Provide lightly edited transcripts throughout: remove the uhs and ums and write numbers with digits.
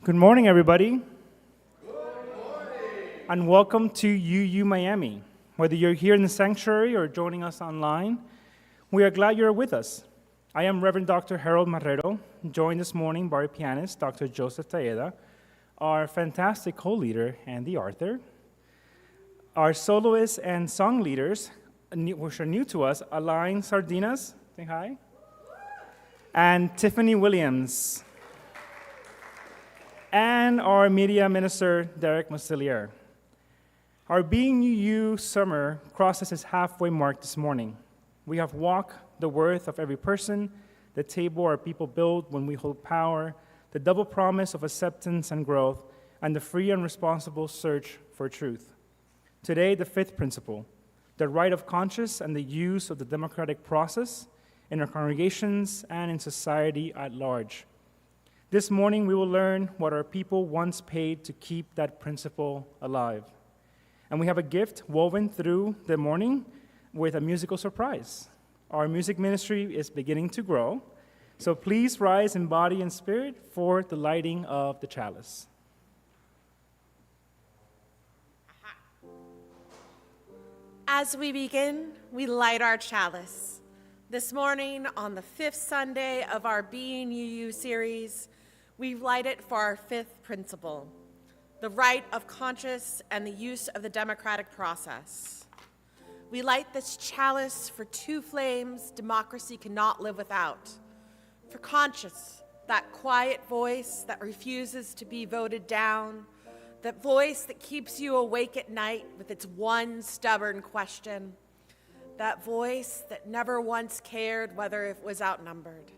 Good morning, everybody. Good morning. And welcome to UU Miami. Whether you're here in the sanctuary or joining us online, we are glad you're with us. I am Reverend Dr. Harold Marrero, joined this morning by our pianist, Dr. Joseph Taeda, our fantastic co-leader, Andy Arthur, our soloists and song leaders, which are new to us, Alain Sardinas, say hi, and Tiffany Williams, and our media minister, Derek Massilier. Our Being UU summer crosses its halfway mark this morning. We have walked the worth of every person, the table our people build when we hold power, the double promise of acceptance and growth, and the free and responsible search for truth. Today, the fifth principle, the right of conscience and the use of the democratic process in our congregations and in society at large. This morning, we will learn what our people once paid to keep that principle alive. And we have a gift woven through the morning with a musical surprise. Our music ministry is beginning to grow, so please rise in body and spirit for the lighting of the chalice. As we begin, we light our chalice. This morning, on the fifth Sunday of our Being UU series, we light it for our fifth principle, the right of conscience and the use of the democratic process. We light this chalice for two flames democracy cannot live without. For conscience, that quiet voice that refuses to be voted down, that voice that keeps you awake at night with its one stubborn question, that voice that never once cared whether it was outnumbered.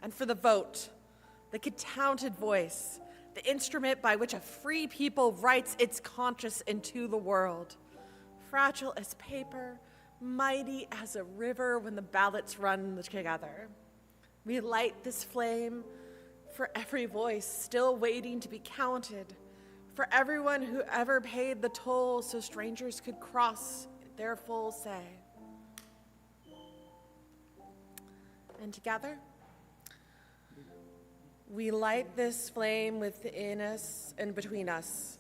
And for the vote, the counted voice, the instrument by which a free people writes its conscience into the world. Fragile as paper, mighty as a river when the ballots run together. We light this flame for every voice still waiting to be counted, for everyone who ever paid the toll so strangers could cross their full say. And together, we light this flame within us and between us.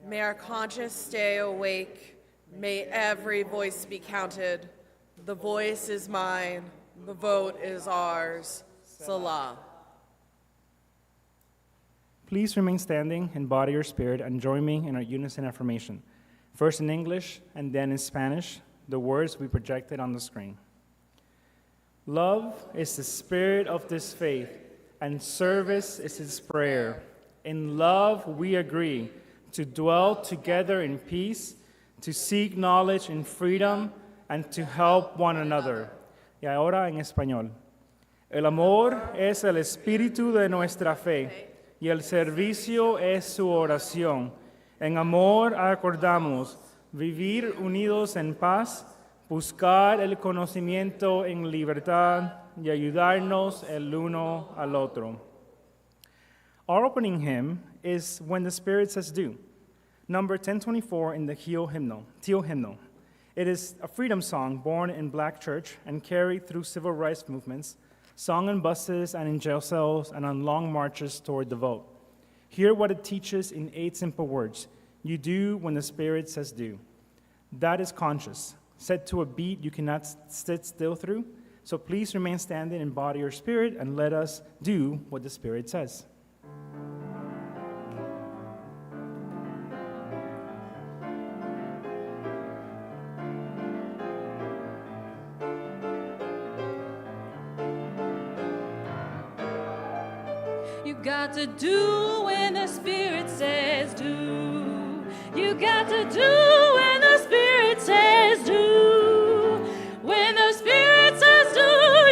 May our conscience stay awake. May every voice be counted. The voice is mine. The vote is ours. Salah. Please remain standing in body or spirit and join me in our unison affirmation. First in English and then in Spanish, the words we projected on the screen. Love is the spirit of this faith, and service is its prayer. In love we agree to dwell together in peace, to seek knowledge in freedom, and to help one another. Y ahora en español. El amor es el espíritu de nuestra fe, y el servicio es su oración. En amor acordamos vivir unidos en paz, buscar el conocimiento en libertad, y ayudarnos el uno al otro. Our opening hymn is When the Spirit Says Do, number 1024 in the Teal hymnal. It is a freedom song born in Black church and carried through civil rights movements, sung in buses and in jail cells and on long marches toward the vote. Hear what it teaches in 8 simple words. You do when the Spirit says do. That is conscious, set to a beat you cannot sit still through. So please remain standing in body or spirit and let us do what the Spirit says. You got to do when the Spirit says do. You got to do when the Spirit says do. When the Spirit says do,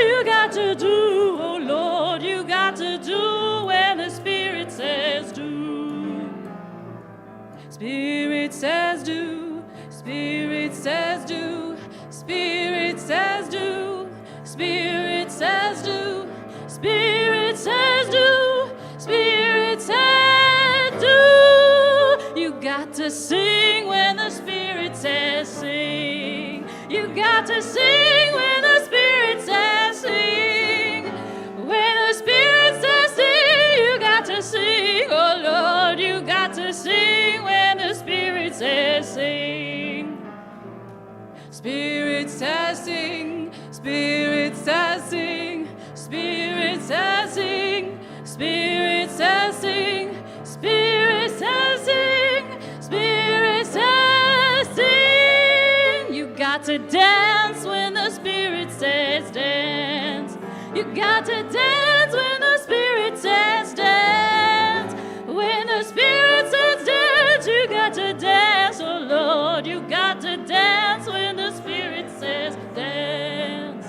you got to do. Oh Lord, you got to do when the Spirit says do. Spirit says do. Spirit says do. Spirit says do. Spirit says do. Spirit says do. Spirit says do. You got to sing when the Spirit says sing. You got to sing when the Spirit says sing. When the Spirit says sing, you got to sing. Oh says sing, Spirit says sing, Spirit says sing, Spirit says sing, Spirit says sing. You got to dance when the Spirit says dance. You got to dance when the Spirit says dance. When the Spirit says dance, you got to dance, oh Lord. You got to dance when the Spirit says dance.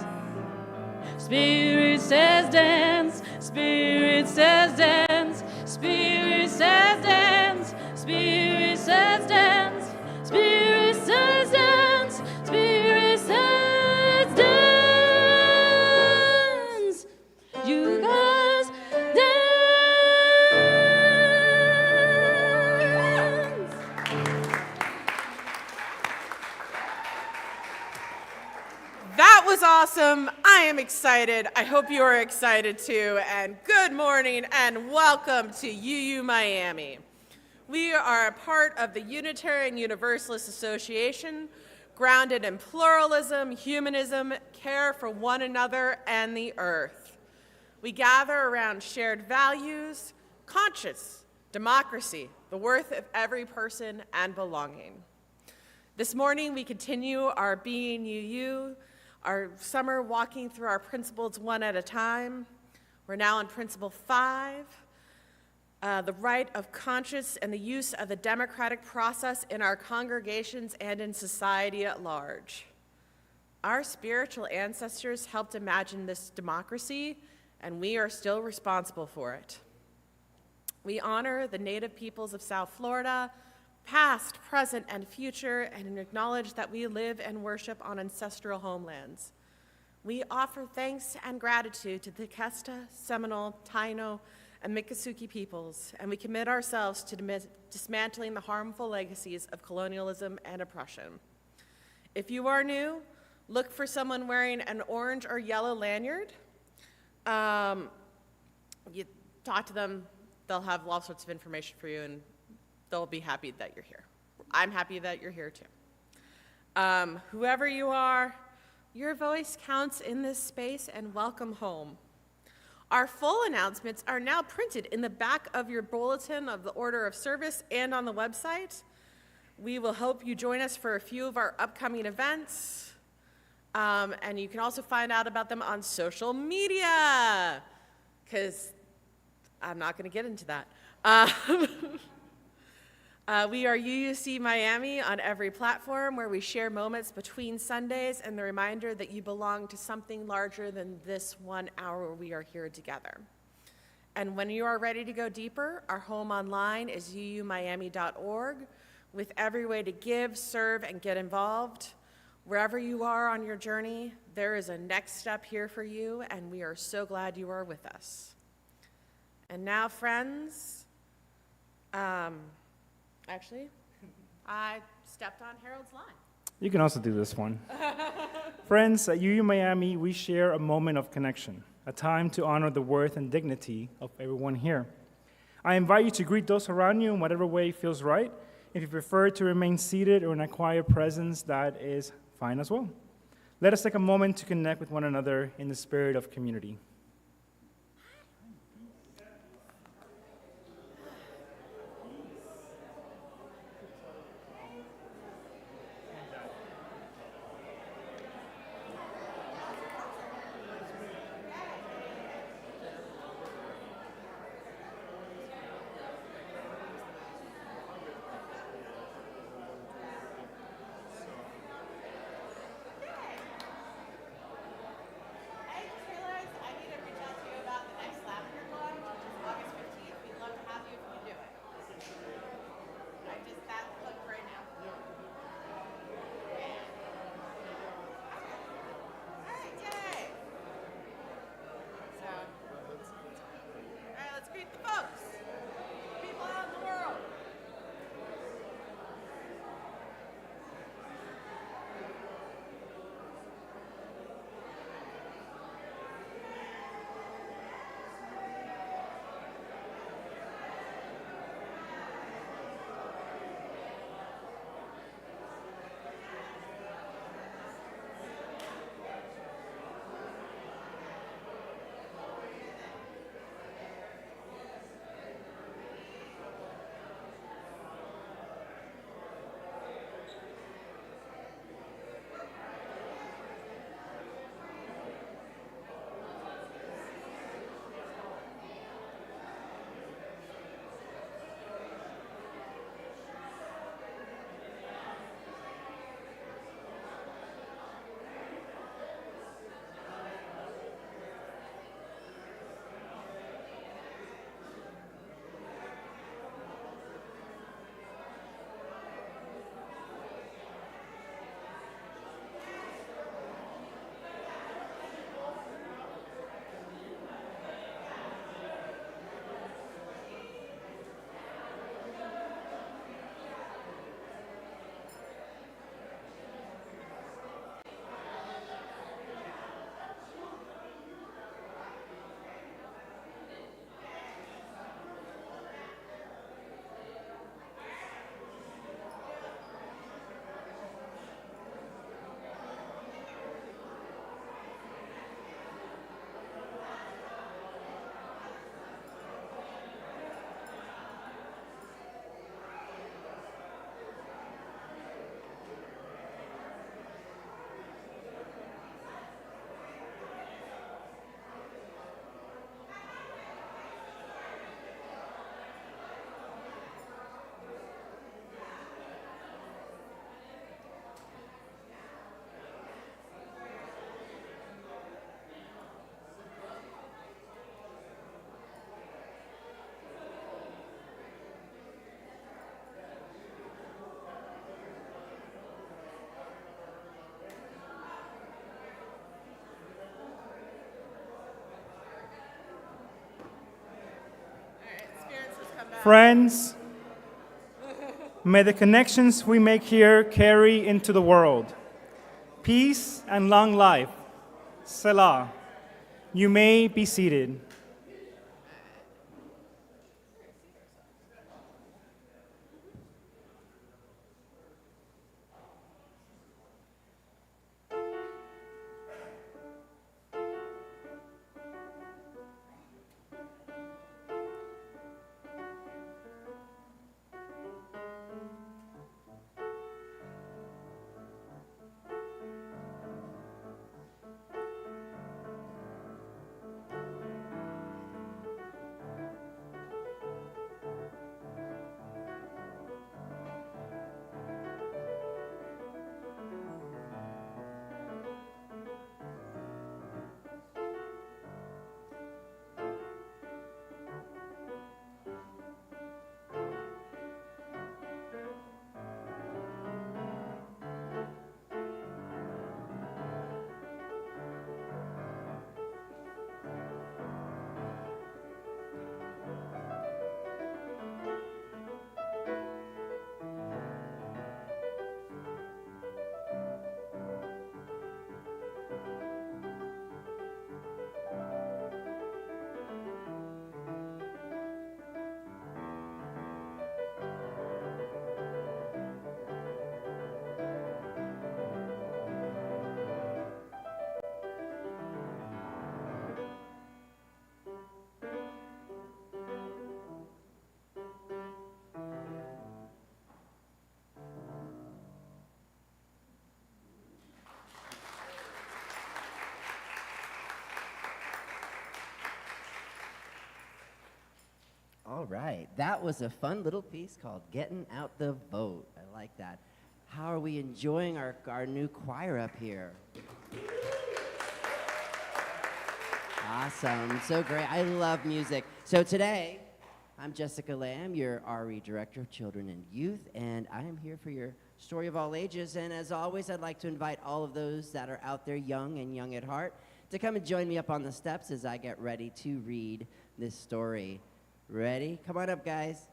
Spirit says dance, Spirit says dance, Spirit says dance, Spirit says dance, Spirit says dance, Spirit says dance. You guys dance. That was awesome. I am excited. I hope you are excited too. And good morning and welcome to UU Miami. We are a part of the Unitarian Universalist Association, grounded in pluralism, humanism, care for one another and the earth. We gather around shared values, conscience, democracy, the worth of every person, and belonging. This morning, we continue our Being UU, our summer walking through our principles one at a time. We're now on Principle 5, the right of conscience and the use of the democratic process in our congregations and in society at large. Our spiritual ancestors helped imagine this democracy, and we are still responsible for it. We honor the native peoples of South Florida, past, present, and future, and acknowledge that we live and worship on ancestral homelands. We offer thanks and gratitude to the Tequesta, Seminole, Taino, and Miccosukee peoples, and we commit ourselves to dismantling the harmful legacies of colonialism and oppression. If you are new, look for someone wearing an orange or yellow lanyard. You talk to them, they'll have all sorts of information for you, and they'll be happy that you're here. I'm happy that you're here too. Whoever you are, your voice counts in this space, and welcome home. Our full announcements are now printed in the back of your bulletin of the order of service and on the website. We will hope you join us for a few of our upcoming events. And you can also find out about them on social media, because I'm not going to get into that. We are UUC Miami on every platform, where we share moments between Sundays and the reminder that you belong to something larger than this 1 hour we are here together. And when you are ready to go deeper, our home online is uumiami.org, with every way to give, serve, and get involved. Wherever you are on your journey, there is a next step here for you, and we are so glad you are with us. And now, friends, actually, I stepped on Harold's line. You can also do this one. Friends, at UU Miami, we share a moment of connection, a time to honor the worth and dignity of everyone here. I invite you to greet those around you in whatever way feels right. If you prefer to remain seated or in a quiet presence, that is fine as well. Let us take a moment to connect with one another in the spirit of community. I just realized I need a Friends, may the connections we make here carry into the world. Peace and long life. Selah. You may be seated. All right, that was a fun little piece called Getting Out the Vote. I like that. How are we enjoying our new choir up here? Awesome, so great. I love music. So today, I'm Jessica Lamb, your RE Director of Children and Youth, and I am here for your story of all ages. And as always, I'd like to invite all of those that are out there young and young at heart to come and join me up on the steps as I get ready to read this story. Ready? Come on up, guys.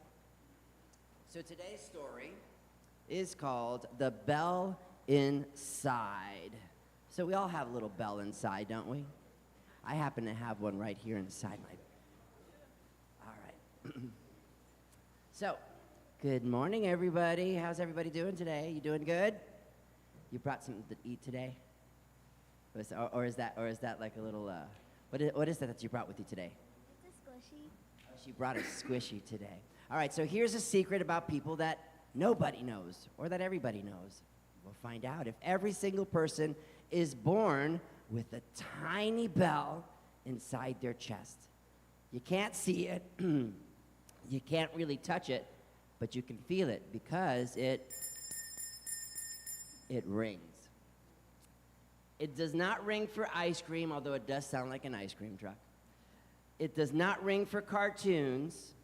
So today's story is called The Bell Inside. So we all have a little bell inside, don't we? I happen to have one right here inside my... All right. So, good morning, everybody. How's everybody doing today? You doing good? You brought something to eat today? Or is that like a little... What is that you brought with you today? It's a squishy. She brought a squishy today. All right, so here's a secret about people that nobody knows or that everybody knows. We'll find out if every single person is born with a tiny bell inside their chest. You can't see it, you can't really touch it, but you can feel it because it rings. It does not ring for ice cream, although it does sound like an ice cream truck. It does not ring for cartoons,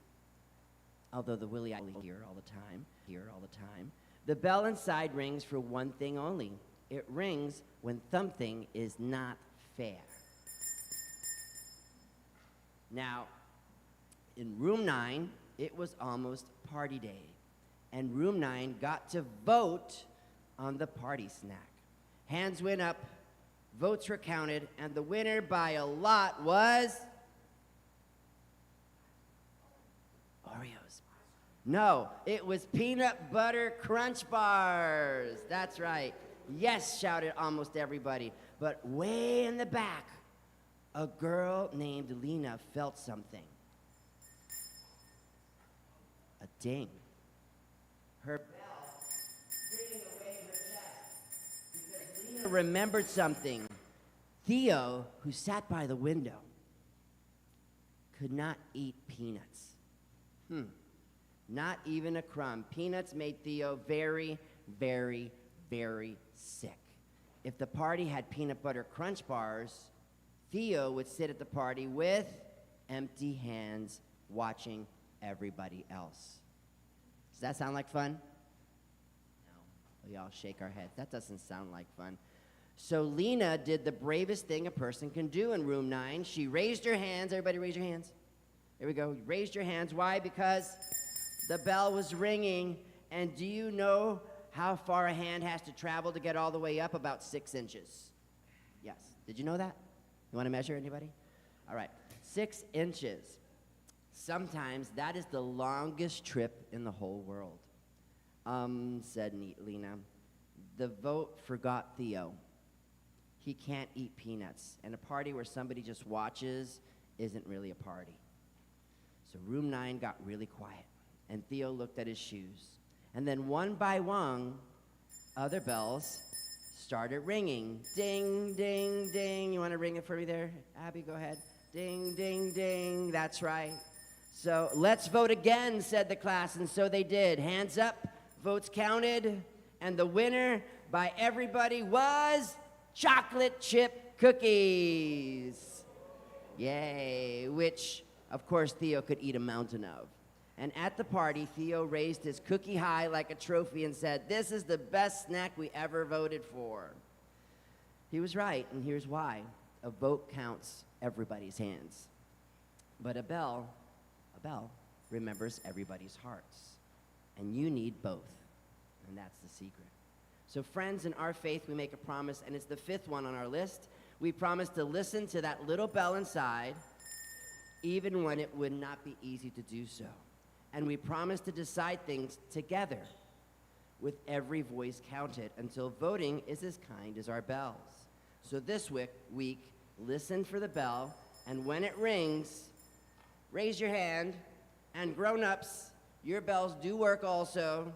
although the Willie I hear all the time. The bell inside rings for one thing only. It rings when something is not fair. Now, in room 9, it was almost party day, and room 9 got to vote on the party snack. Hands went up, votes were counted, and the winner by a lot was... Oreos. No, it was peanut butter crunch bars. That's right. Yes, shouted almost everybody. But way in the back, a girl named Lena felt something. A ding. Her bell ringing away in her chest because Lena remembered something. Theo, who sat by the window, could not eat peanuts. Not even a crumb. Peanuts made Theo very, very, very sick. If the party had peanut butter crunch bars, Theo would sit at the party with empty hands watching everybody else. Does that sound like fun? No. We all shake our heads. That doesn't sound like fun. So Lena did the bravest thing a person can do in room 9. She raised her hands. Everybody raise your hands. There we go. You raised your hands. Why? Because The bell was ringing, and do you know how far a hand has to travel to get all the way up? About 6 inches. Yes. Did you know that? You want to measure, anybody? All right. 6 inches. Sometimes that is the longest trip in the whole world. Said Lena. The vote forgot Theo. He can't eat peanuts, and a party where somebody just watches isn't really a party. So room 9 got really quiet, and Theo looked at his shoes. And then one by one, other bells started ringing. Ding, ding, ding. You want to ring it for me there? Abby, go ahead. Ding, ding, ding. That's right. So let's vote again, said the class, and so they did. Hands up, votes counted, and the winner by everybody was chocolate chip cookies. Yay, which, of course, Theo could eat a mountain of. And at the party, Theo raised his cookie high like a trophy and said, "This is the best snack we ever voted for." He was right, and here's why. A vote counts everybody's hands. But a bell remembers everybody's hearts. And you need both, and that's the secret. So friends, in our faith, we make a promise, and it's the 5th one on our list. We promise to listen to that little bell inside, even when it would not be easy to do so. And we promise to decide things together, with every voice counted, until voting is as kind as our bells. So this week, listen for the bell, and when it rings, raise your hand, and grown-ups, your bells do work also.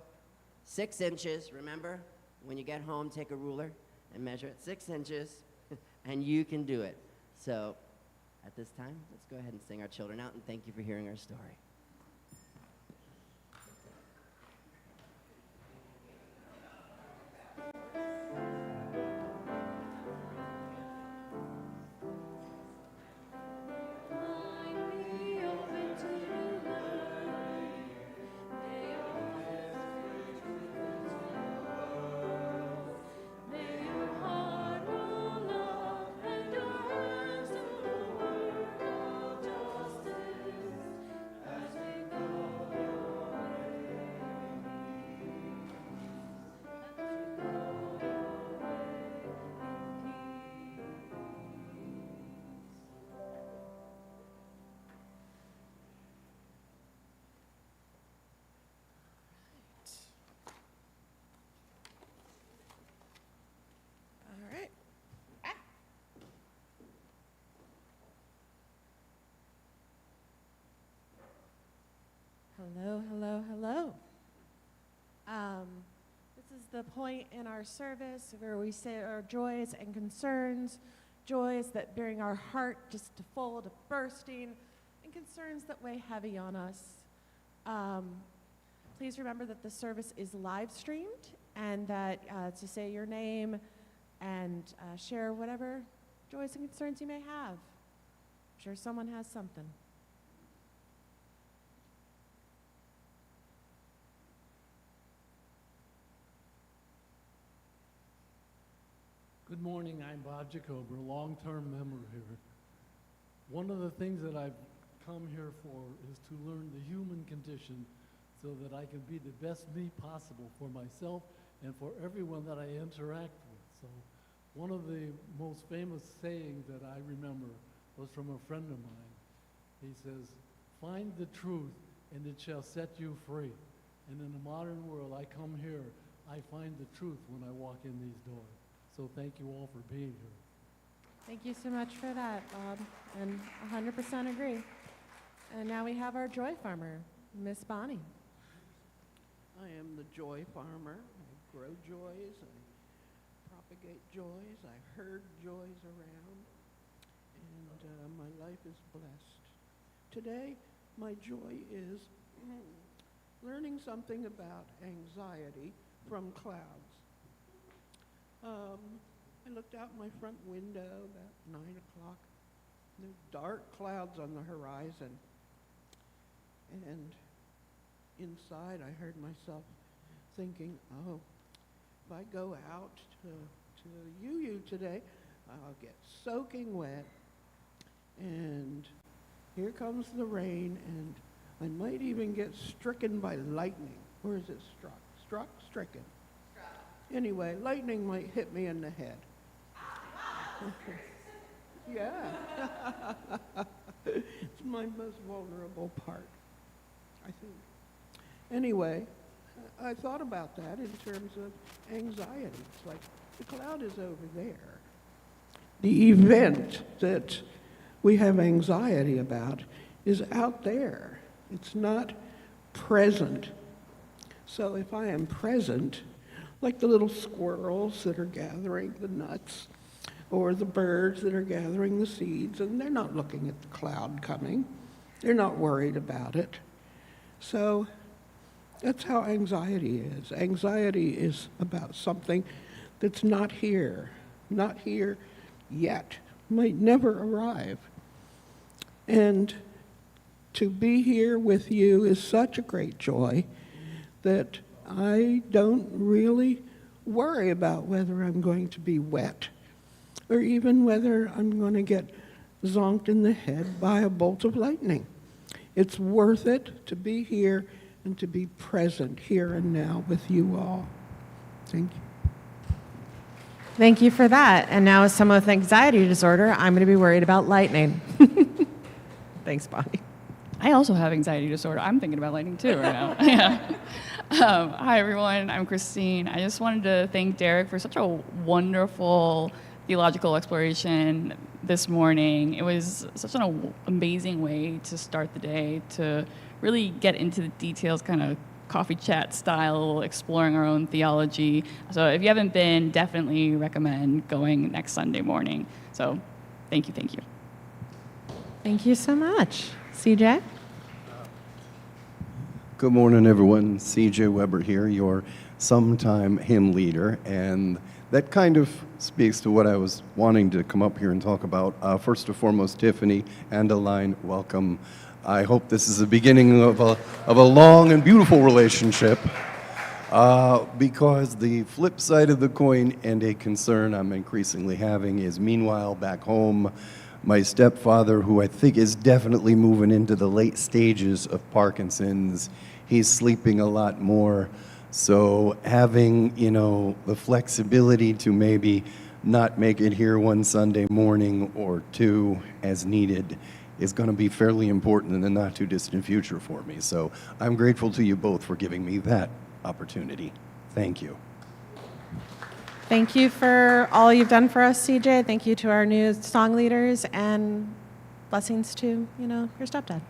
6 inches, remember? When you get home, take a ruler and measure it. 6 inches, and you can do it. So at this time, let's go ahead and sing our children out, and thank you for hearing our story. Hello, hello, hello. This is the point in our service where we say our joys and concerns, joys that bring our heart just to full to bursting, and concerns that weigh heavy on us. Please remember that the service is live streamed, and that to say your name and share whatever joys and concerns you may have. I'm sure someone has something. Good morning, I'm Bob Jacober, long-term member here. One of the things that I've come here for is to learn the human condition so that I can be the best me possible for myself and for everyone that I interact with. So one of the most famous sayings that I remember was from a friend of mine. He says, "Find the truth and it shall set you free." And in the modern world, I come here, I find the truth when I walk in these doors. So thank you all for being here. Thank you so much for that, Bob, and 100% agree. And now we have our joy farmer, Miss Bonnie. I am the joy farmer. I grow joys, I propagate joys, I herd joys around, and my life is blessed. Today, my joy is learning something about anxiety from clouds. I looked out my front window about 9 o'clock. There were dark clouds on the horizon. And inside I heard myself thinking, oh, if I go out to UU today, I'll get soaking wet. And here comes the rain, and I might even get stricken by lightning. Or is it struck? Struck? Stricken. Anyway, lightning might hit me in the head. Yeah. It's my most vulnerable part, I think. Anyway, I thought about that in terms of anxiety. It's like the cloud is over there. The event that we have anxiety about is out there. It's not present. So if I am present, like the little squirrels that are gathering the nuts, or the birds that are gathering the seeds, and they're not looking at the cloud coming. They're not worried about it. So that's how anxiety is. Anxiety is about something that's not here yet, might never arrive. And to be here with you is such a great joy that I don't really worry about whether I'm going to be wet or even whether I'm going to get zonked in the head by a bolt of lightning. It's worth it to be here and to be present here and now with you all. Thank you. Thank you for that. And now, as someone with anxiety disorder, I'm going to be worried about lightning. Thanks, Bonnie. I also have anxiety disorder. I'm thinking about lightning too right now. Yeah. Hi, everyone. I'm Christine. I just wanted to thank Derek for such a wonderful theological exploration this morning. It was such an amazing way to start the day, to really get into the details, kind of coffee chat style, exploring our own theology. So if you haven't been, definitely recommend going next Sunday morning. So thank you, thank you. Thank you so much. CJ? Good morning, everyone. C.J. Weber here, your sometime hymn leader, and that kind of speaks to what I was wanting to come up here and talk about. First and foremost, Tiffany and Aline, welcome. I hope this is the beginning of a long and beautiful relationship, because the flip side of the coin and a concern I'm increasingly having is, meanwhile, back home, my stepfather, who I think is definitely moving into the late stages of Parkinson's, he's sleeping a lot more. So having, the flexibility to maybe not make it here one Sunday morning or two as needed is going to be fairly important in the not too distant future for me. So I'm grateful to you both for giving me that opportunity. Thank you. Thank you for all you've done for us, CJ. Thank you to our new song leaders, and blessings to, your stepdad.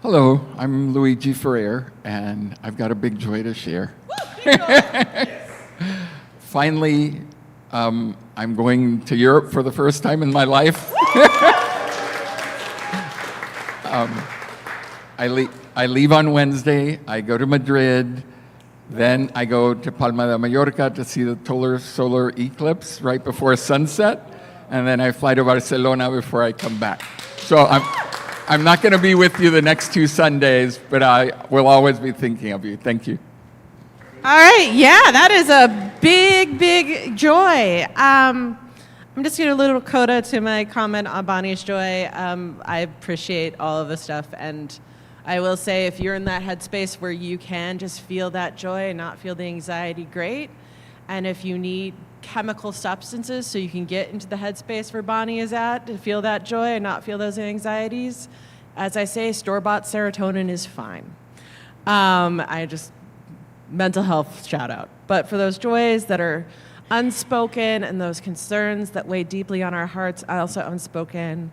Hello, I'm Luigi Ferrer, and I've got a big joy to share. Finally, I'm going to Europe for the first time in my life. I leave on Wednesday, I go to Madrid, then I go to Palma de Mallorca to see the solar eclipse right before sunset, and then I fly to Barcelona before I come back. So I'm not going to be with you the next 2 Sundays, but I will always be thinking of you. Thank you. All right, yeah, that is a big, big joy. I'm just going to a little coda to my comment on Bonnie's joy. I appreciate all of the stuff, and I will say, if you're in that headspace where you can just feel that joy and not feel the anxiety, great. And if you need chemical substances so you can get into the headspace where Bonnie is at to feel that joy and not feel those anxieties, as I say, store-bought serotonin is fine. Mental health shout out. But for those joys that are unspoken and those concerns that weigh deeply on our hearts, also unspoken,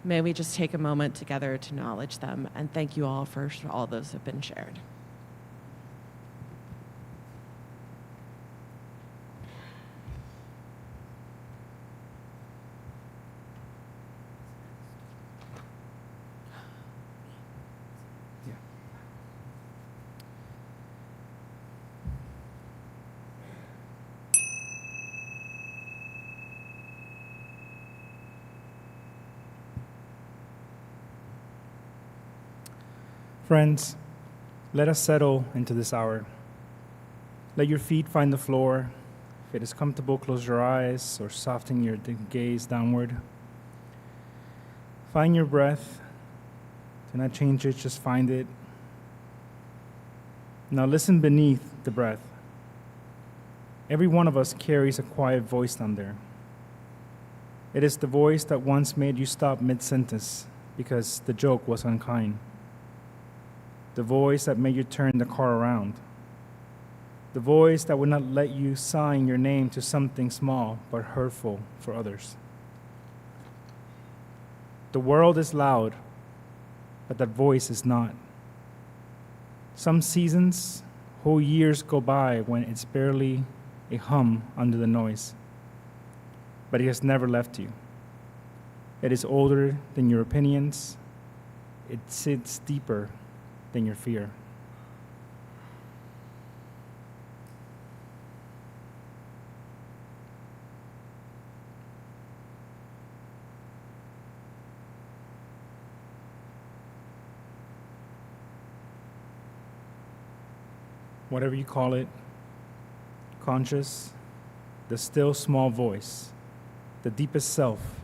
may we just take a moment together to acknowledge them, and thank you all for all those that have been shared. Friends, let us settle into this hour. Let your feet find the floor. If it is comfortable, close your eyes or soften your gaze downward. Find your breath. Do not change it, just find it. Now listen beneath the breath. Every one of us carries a quiet voice down there. It is the voice that once made you stop mid-sentence because the joke was unkind. The voice that made you turn the car around. The voice that would not let you sign your name to something small but hurtful for others. The world is loud, but that voice is not. Some seasons, whole years go by when it's barely a hum under the noise. But it has never left you. It is older than your opinions. It sits deeper than your fear. Whatever you call it, conscious, the still small voice, the deepest self,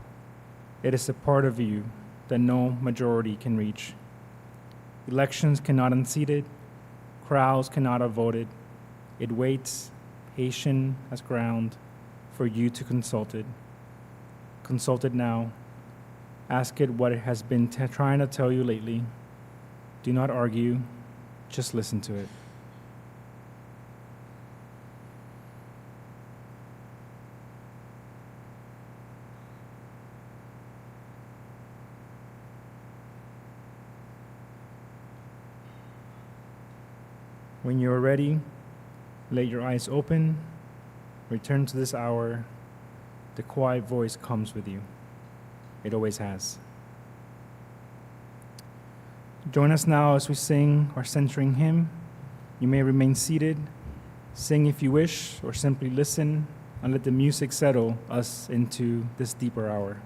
it is a part of you that no majority can reach. Elections cannot unseat it, crowds cannot outvote it. It waits, patient as ground, for you to consult it. Consult it now. Ask it what it has been trying to tell you lately. Do not argue, just listen to it. When you are ready, let your eyes open, return to this hour. The quiet voice comes with you. It always has. Join us now as we sing our centering hymn. You may remain seated, sing if you wish, or simply listen and let the music settle us into this deeper hour.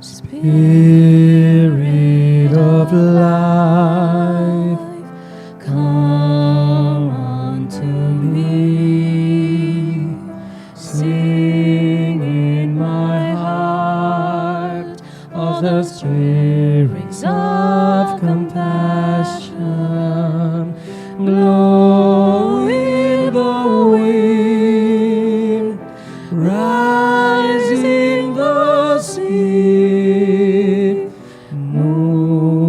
Spirit of life, come unto me. Sing in my heart of the springs of compassion. Blow in the wind, rise in the sea.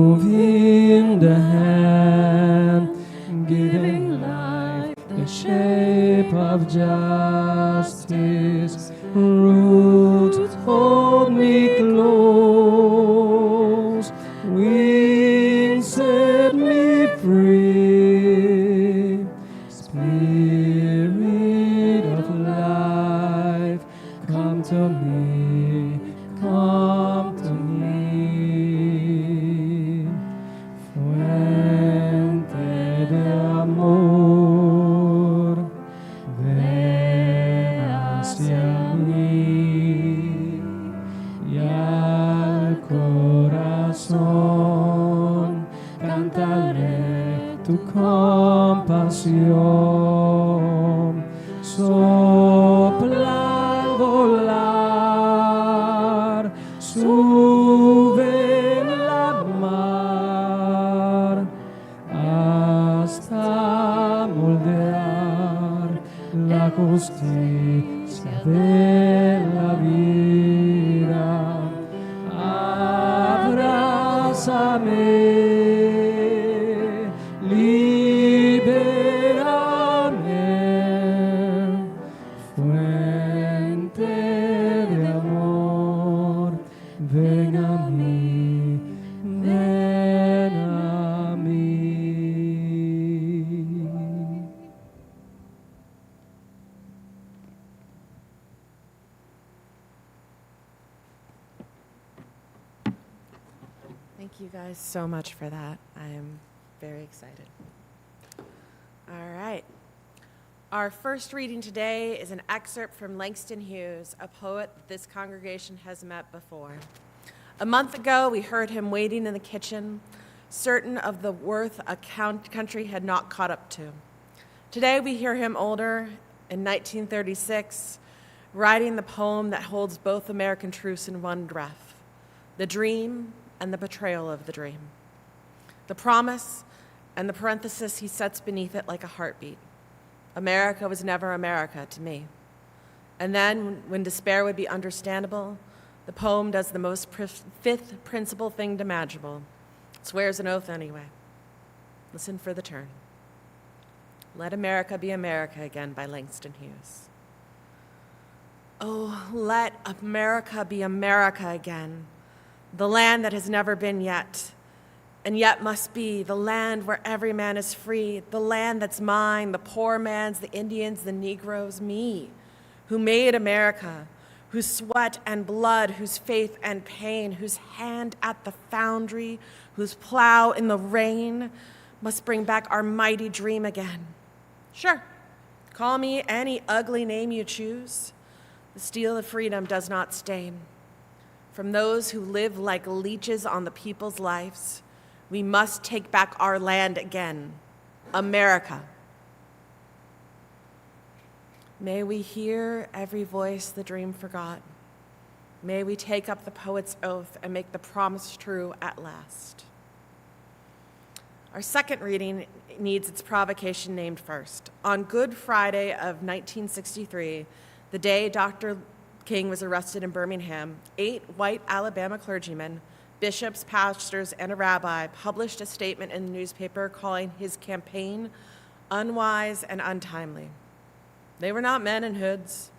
Moving the hand, giving life the shape of justice. Root, hold me close. Wings, set me free. Spirit of life, come to me, come to me. Fuente de amor, ven hacia mí y al corazón cantaré tu compasión. Sopla al volar, sube en la mar, hasta moldear la justicia de la vida. Abrázame, libérame, fuente de amor, ven a mí, ven a mí. Thank you guys so much for that. I am very excited. All right. Our first reading today is an excerpt from Langston Hughes, a poet that this congregation has met before. A month ago, we heard him waiting in the kitchen certain of the worth a country had not caught up to. Today we hear him older, in 1936, writing the poem that holds both American truths in one breath, the dream and the betrayal of the dream, the promise and the parenthesis he sets beneath it like a heartbeat. America was never America to me. And then, when despair would be understandable, the poem does the most fifth principle thing imaginable. Swears an oath anyway. Listen for the turn. Let America be America again by Langston Hughes. Oh, let America be America again, the land that has never been yet, and yet must be, the land where every man is free, the land that's mine, the poor man's, the Indians, the Negroes, me, who made America, whose sweat and blood, whose faith and pain, whose hand at the foundry, whose plow in the rain, must bring back our mighty dream again. Sure, call me any ugly name you choose. The steel of freedom does not stain. From those who live like leeches on the people's lives, we must take back our land again, America. May we hear every voice the dream forgot. May we take up the poet's oath and make the promise true at last. Our second reading needs its provocation named first. On Good Friday of 1963, the day Dr. King was arrested in Birmingham, 8 white Alabama clergymen, bishops, pastors, and a rabbi published a statement in the newspaper calling his campaign unwise and untimely. They were not men in hoods.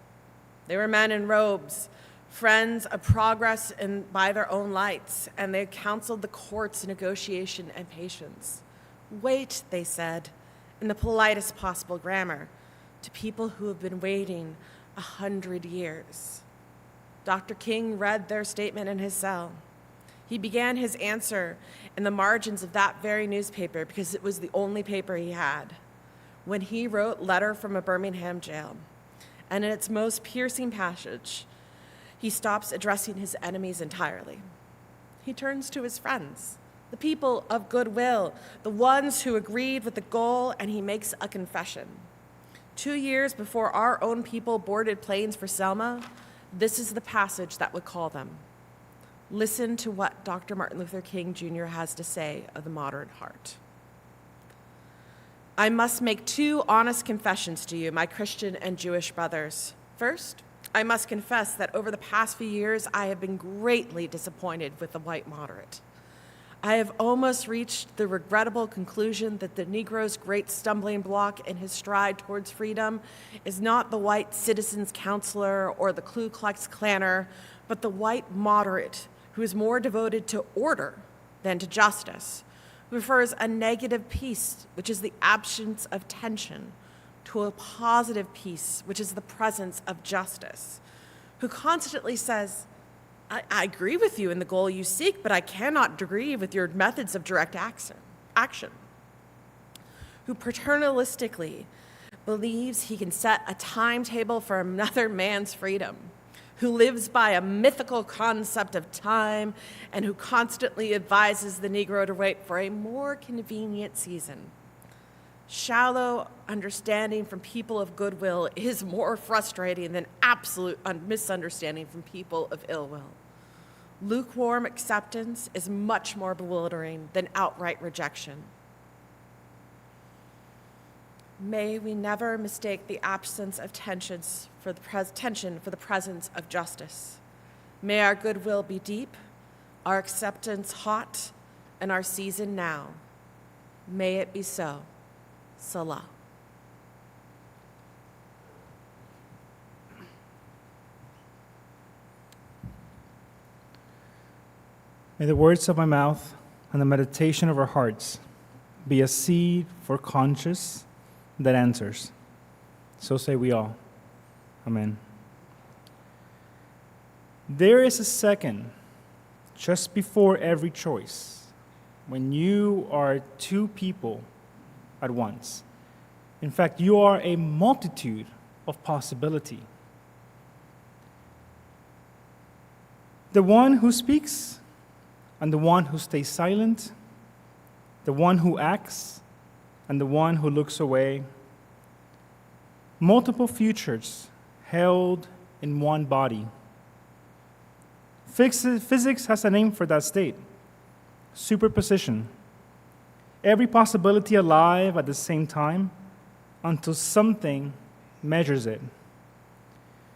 They were men in robes, friends of progress by their own lights, and they counseled the courts negotiation and patience. Wait, they said, in the politest possible grammar, to people who have been waiting 100 years. Dr. King read their statement in his cell. He began his answer in the margins of that very newspaper because it was the only paper he had, when he wrote Letter from a Birmingham Jail. And in its most piercing passage, he stops addressing his enemies entirely. He turns to his friends, the people of goodwill, the ones who agreed with the goal, and he makes a confession. 2 years before our own people boarded planes for Selma, this is the passage that would call them. Listen to what Dr. Martin Luther King Jr. has to say of the moderate heart. I must make 2 honest confessions to you, my Christian and Jewish brothers. First, I must confess that over the past few years, I have been greatly disappointed with the white moderate. I have almost reached the regrettable conclusion that the Negro's great stumbling block in his stride towards freedom is not the white citizen's counselor or the Ku Klux Klanner, but the white moderate who is more devoted to order than to justice, who prefers a negative peace, which is the absence of tension, to a positive peace, which is the presence of justice, who constantly says, I agree with you in the goal you seek, but I cannot agree with your methods of direct action. Who paternalistically believes he can set a timetable for another man's freedom, who lives by a mythical concept of time, and who constantly advises the Negro to wait for a more convenient season. Shallow understanding from people of goodwill is more frustrating than absolute misunderstanding from people of ill will. Lukewarm acceptance is much more bewildering than outright rejection. May we never mistake the absence of tension for the presence of justice. May our goodwill be deep, our acceptance hot, and our season now. May it be so. Salah. May the words of my mouth and the meditation of our hearts be a seed for conscience that answers. So say we all. Amen. There is a second just before every choice when you are 2 people at once. In fact, you are a multitude of possibility. The one who speaks and the one who stays silent, the one who acts, and the one who looks away. Multiple futures held in one body. Physics has a name for that state: superposition. Every possibility alive at the same time until something measures it.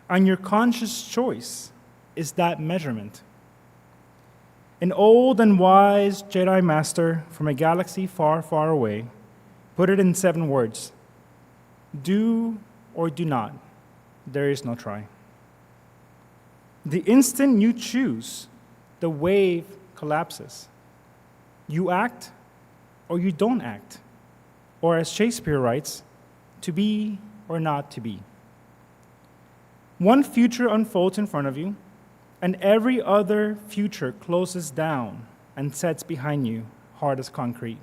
And your conscious choice is that measurement. An old and wise Jedi master from a galaxy far, far away put it in 7 words: do or do not. There is no try. The instant you choose, the wave collapses. You act or you don't act. Or as Shakespeare writes, to be or not to be. One future unfolds in front of you, and every other future closes down and sets behind you, hard as concrete.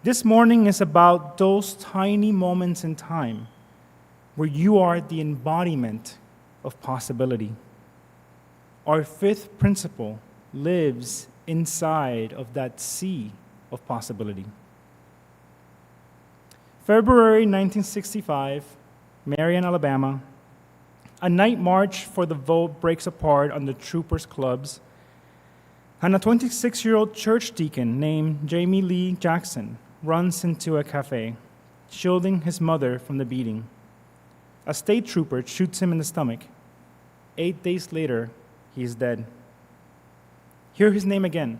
This morning is about those tiny moments in time where you are the embodiment of possibility. Our 5th principle lives inside of that sea of possibility. February 1965, Marion, Alabama. A night march for the vote breaks apart on the troopers' clubs, and a 26-year-old church deacon named Jamie Lee Jackson runs into a cafe, shielding his mother from the beating. A state trooper shoots him in the stomach. 8 days later, he is dead. Hear his name again: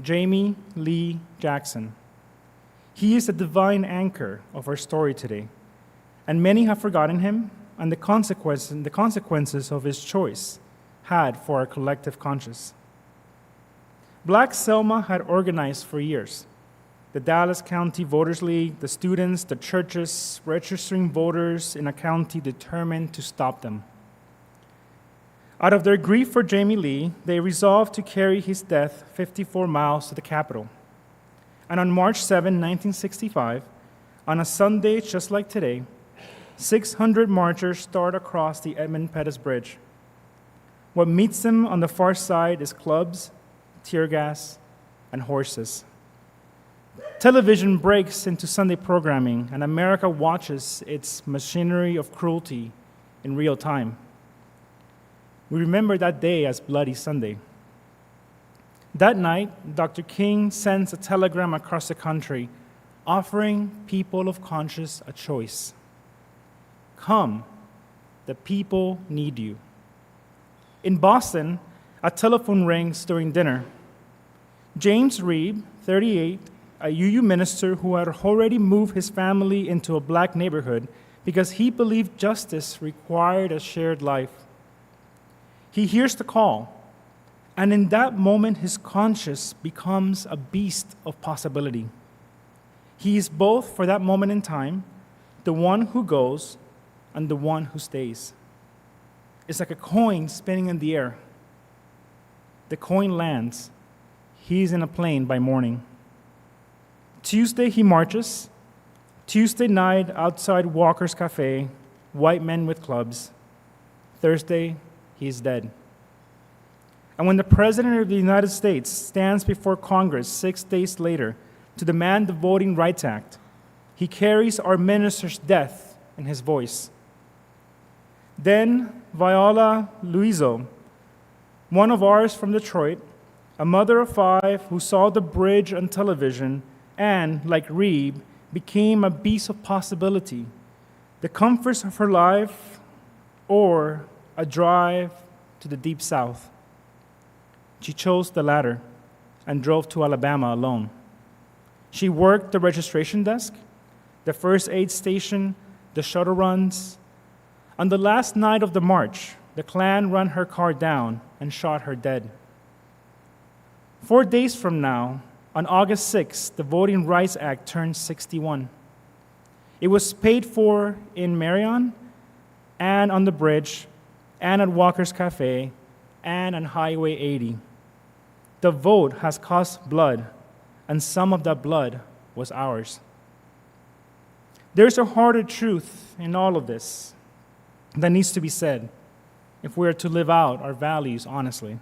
Jamie Lee Jackson. He is the divine anchor of our story today, and many have forgotten him and the consequences of his choice had for our collective conscience. Black Selma had organized for years. The Dallas County Voters League, the students, the churches, registering voters in a county determined to stop them. Out of their grief for Jamie Lee, they resolved to carry his death 54 miles to the Capitol. And on March 7, 1965, on a Sunday just like today, 600 marchers start across the Edmund Pettus Bridge. What meets them on the far side is clubs, tear gas, and horses. Television breaks into Sunday programming, and America watches its machinery of cruelty in real time. We remember that day as Bloody Sunday. That night, Dr. King sends a telegram across the country offering people of conscience a choice. Come, the people need you. In Boston, a telephone rings during dinner. James Reeb, 38, a UU minister who had already moved his family into a black neighborhood because he believed justice required a shared life. He hears the call, and in that moment, his conscience becomes a beast of possibility. He is both, for that moment in time, the one who goes and the one who stays. It's like a coin spinning in the air. The coin lands. He's in a plane by morning. Tuesday, he marches. Tuesday night, outside Walker's Cafe, white men with clubs. Thursday, he's dead. And when the President of the United States stands before Congress 6 days later to demand the Voting Rights Act, he carries our minister's death in his voice. Then Viola Luiso, one of ours from Detroit, a mother of 5 who saw the bridge on television and, like Reeb, became a beast of possibility, the comforts of her life, or a drive to the deep south. She chose the latter and drove to Alabama alone. She worked the registration desk, the first aid station, the shuttle runs. On the last night of the march, the Klan ran her car down and shot her dead. 4 days from now, on August 6th, the Voting Rights Act turned 61. It was paid for in Marion and on the bridge and at Walker's Cafe and on Highway 80. The vote has cost blood, and some of that blood was ours. There's a harder truth in all of this that needs to be said if we are to live out our values honestly.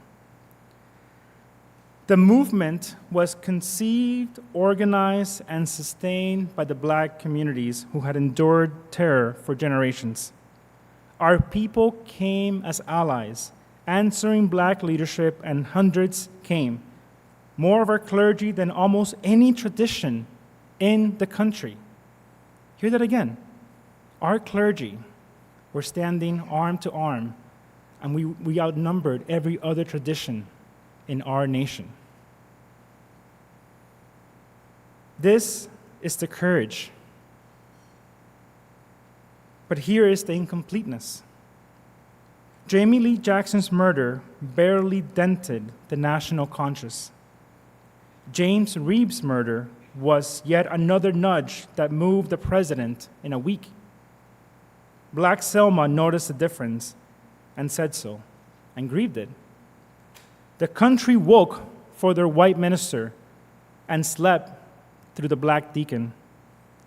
The movement was conceived, organized, and sustained by the black communities who had endured terror for generations. Our people came as allies, answering black leadership, and hundreds came, more of our clergy than almost any tradition in the country. Hear that again. Our clergy were standing arm to arm, and we outnumbered every other tradition in our nation. This is the courage. But here is the incompleteness. Jamie Lee Jackson's murder barely dented the national conscience. James Reeb's murder was yet another nudge that moved the president in a week. Black Selma noticed the difference and said so, and grieved it. The country woke for their white minister and slept through the black deacon.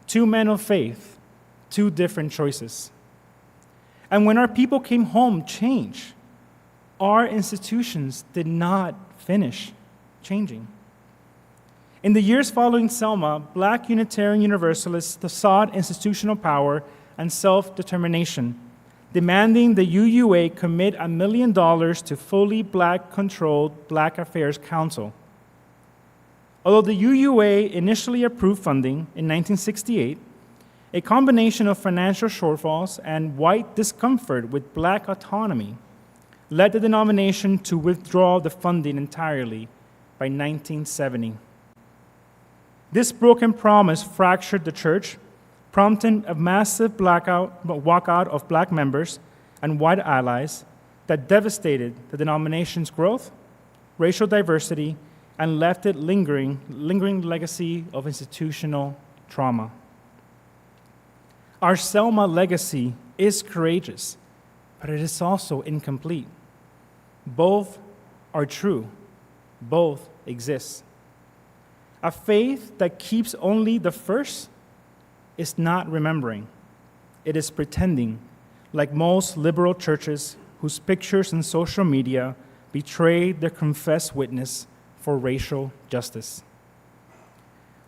Two men of faith, two different choices. And when our people came home, change. Our institutions did not finish changing. In the years following Selma, black Unitarian Universalists sought institutional power and self-determination, demanding the UUA commit $1 million to fully black-controlled Black Affairs Council. Although the UUA initially approved funding in 1968, a combination of financial shortfalls and white discomfort with black autonomy led the denomination to withdraw the funding entirely by 1970. This broken promise fractured the church, prompting a massive walkout of black members and white allies that devastated the denomination's growth, racial diversity, and left it lingering legacy of institutional trauma. Our Selma legacy is courageous, but it is also incomplete. Both are true. Both exist. A faith that keeps only the first is not remembering. It is pretending, like most liberal churches whose pictures in social media betray their confessed witness for racial justice.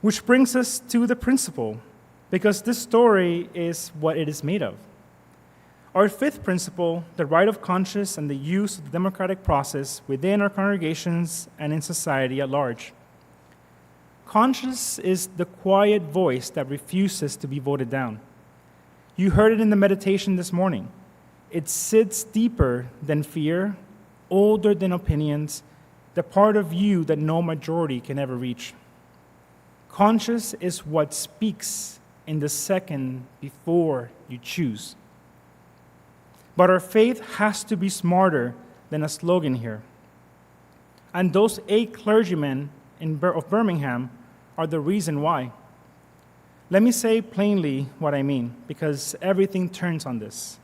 Which brings us to the principle, because this story is what it is made of. Our fifth principle, the right of conscience and the use of the democratic process within our congregations and in society at large. Conscience is the quiet voice that refuses to be voted down. You heard it in the meditation this morning. It sits deeper than fear, older than opinions, the part of you that no majority can ever reach. Conscience is what speaks in the second before you choose. But our faith has to be smarter than a slogan here. And those 8 clergymen of Birmingham are the reason why. Let me say plainly what I mean, because everything turns on this.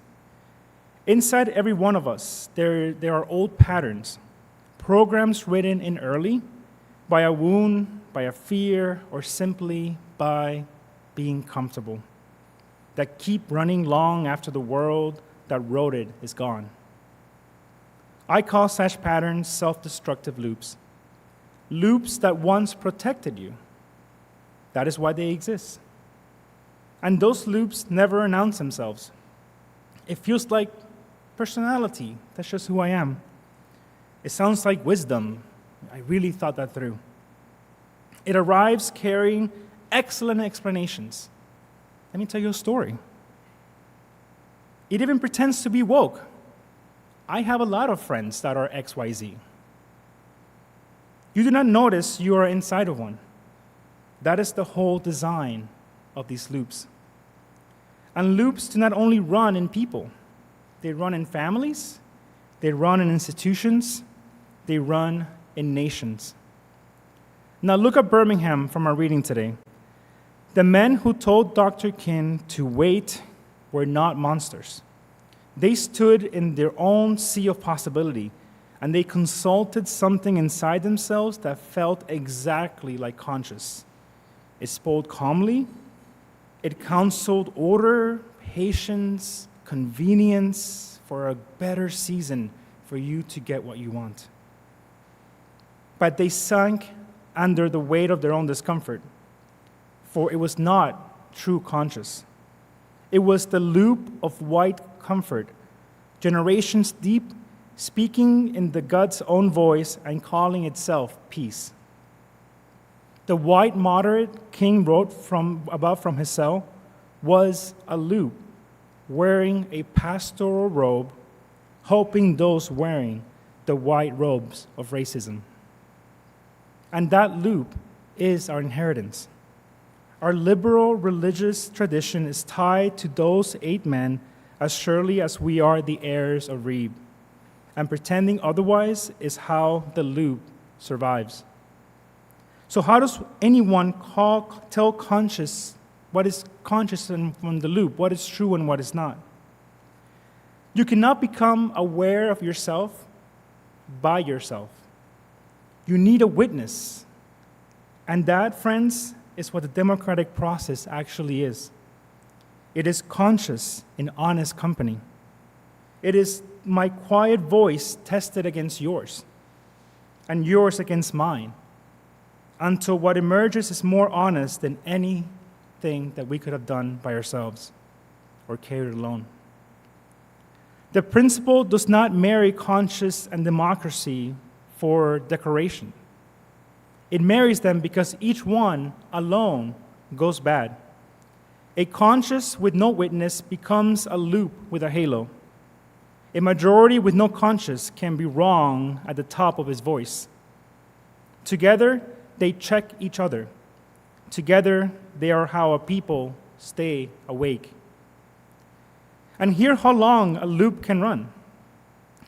Inside every one of us, there are old patterns, programs written in early by a wound, by a fear, or simply by being comfortable, that keep running long after the world that wrote it is gone. I call such patterns self-destructive loops, loops that once protected you. That is why they exist. And those loops never announce themselves. It feels like personality. That's just who I am. It sounds like wisdom. I really thought that through. It arrives carrying excellent explanations. Let me tell you a story. It even pretends to be woke. I have a lot of friends that are XYZ. You do not notice you are inside of one. That is the whole design of these loops. And loops do not only run in people. They run in families, they run in institutions, they run in nations. Now look at Birmingham from our reading today. The men who told Dr. King to wait were not monsters. They stood in their own sea of possibility, and they consulted something inside themselves that felt exactly like conscience. It spoke calmly. It counseled order, patience, convenience for a better season for you to get what you want. but they sunk under the weight of their own discomfort, for it was not true conscience. It was the loop of white comfort, generations deep, speaking in the God's own voice and calling itself peace. The white moderate king wrote from above from his cell was a loop, wearing a pastoral robe, helping those wearing the white robes of racism. And that loop is our inheritance. Our liberal religious tradition is tied to those 8 men as surely as we are the heirs of Reb. And pretending otherwise is how the loop survives. So how does anyone tell conscious what is conscious from the loop, what is true and what is not? You cannot become aware of yourself by yourself. You need a witness. And that, friends, is what the democratic process actually is. It is conscious in honest company. It is my quiet voice tested against yours, and yours against mine, until what emerges is more honest than anything that we could have done by ourselves or carried alone. The principle does not marry conscience and democracy for decoration. It marries them because each one alone goes bad. A conscience with no witness becomes a loop with a halo. A majority with no conscience can be wrong at the top of his voice. Together, they check each other. Together, they are how a people stay awake. And hear how long a loop can run.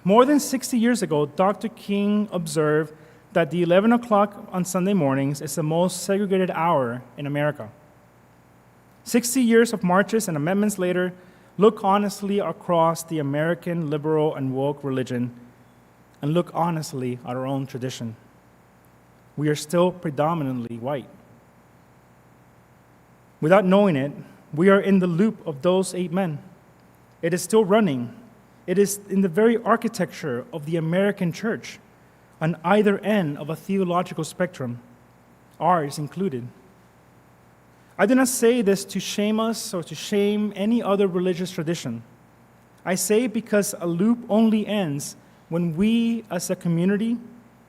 More than 60 years ago, Dr. King observed that the 11 o'clock on Sunday mornings is the most segregated hour in America. 60 years of marches and amendments later, look honestly across the American liberal and woke religion, and look honestly at our own tradition. We are still predominantly white. Without knowing it, we are in the loop of those 8 men. It is still running. It is in the very architecture of the American church, on either end of a theological spectrum, ours included. I do not say this to shame us or to shame any other religious tradition. I say it because a loop only ends when we as a community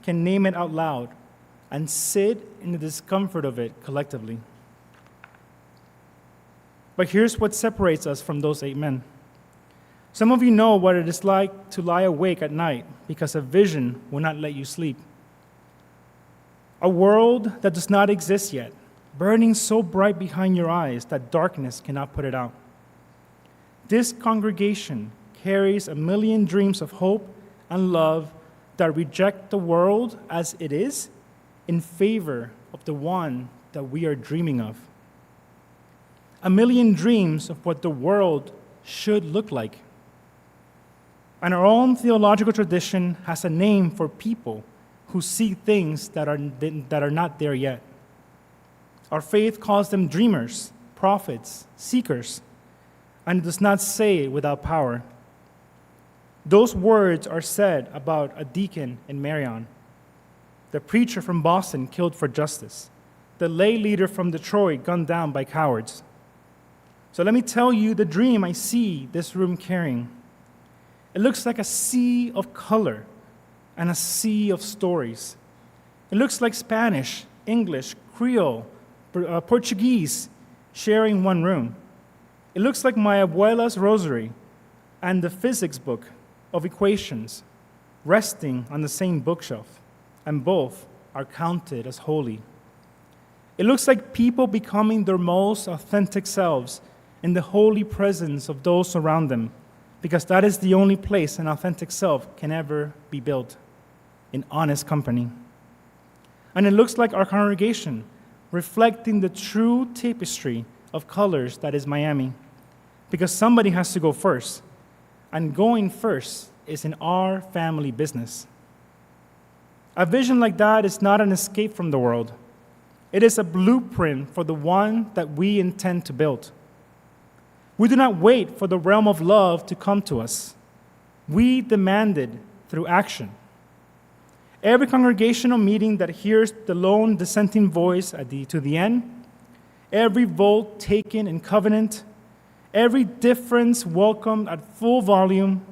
can name it out loud and sit in the discomfort of it collectively. But here's what separates us from those 8 men. Some of you know what it is like to lie awake at night because a vision will not let you sleep. A world that does not exist yet, burning so bright behind your eyes that darkness cannot put it out. This congregation carries a million dreams of hope and love that reject the world as it is in favor of the one that we are dreaming of. A million dreams of what the world should look like. And our own theological tradition has a name for people who see things that are not there yet. Our faith calls them dreamers, prophets, seekers, and it does not say it without power. Those words are said about a deacon in Marion, the preacher from Boston killed for justice, the lay leader from Detroit gunned down by cowards. So let me tell you the dream I see this room carrying. It looks like a sea of color and a sea of stories. It looks like Spanish, English, Creole, Portuguese sharing one room. It looks like my abuela's rosary and the physics book of equations resting on the same bookshelf, and both are counted as holy. It looks like people becoming their most authentic selves in the holy presence of those around them, because that is the only place an authentic self can ever be built, in honest company. And it looks like our congregation reflecting the true tapestry of colors that is Miami, because somebody has to go first, and going first is in our family business. A vision like that is not an escape from the world. It is a blueprint for the one that we intend to build. We do not wait for the realm of love to come to us. We demand it through action. every congregational meeting that hears the lone dissenting voice to the end, every vote taken in covenant, every difference welcomed at full volume,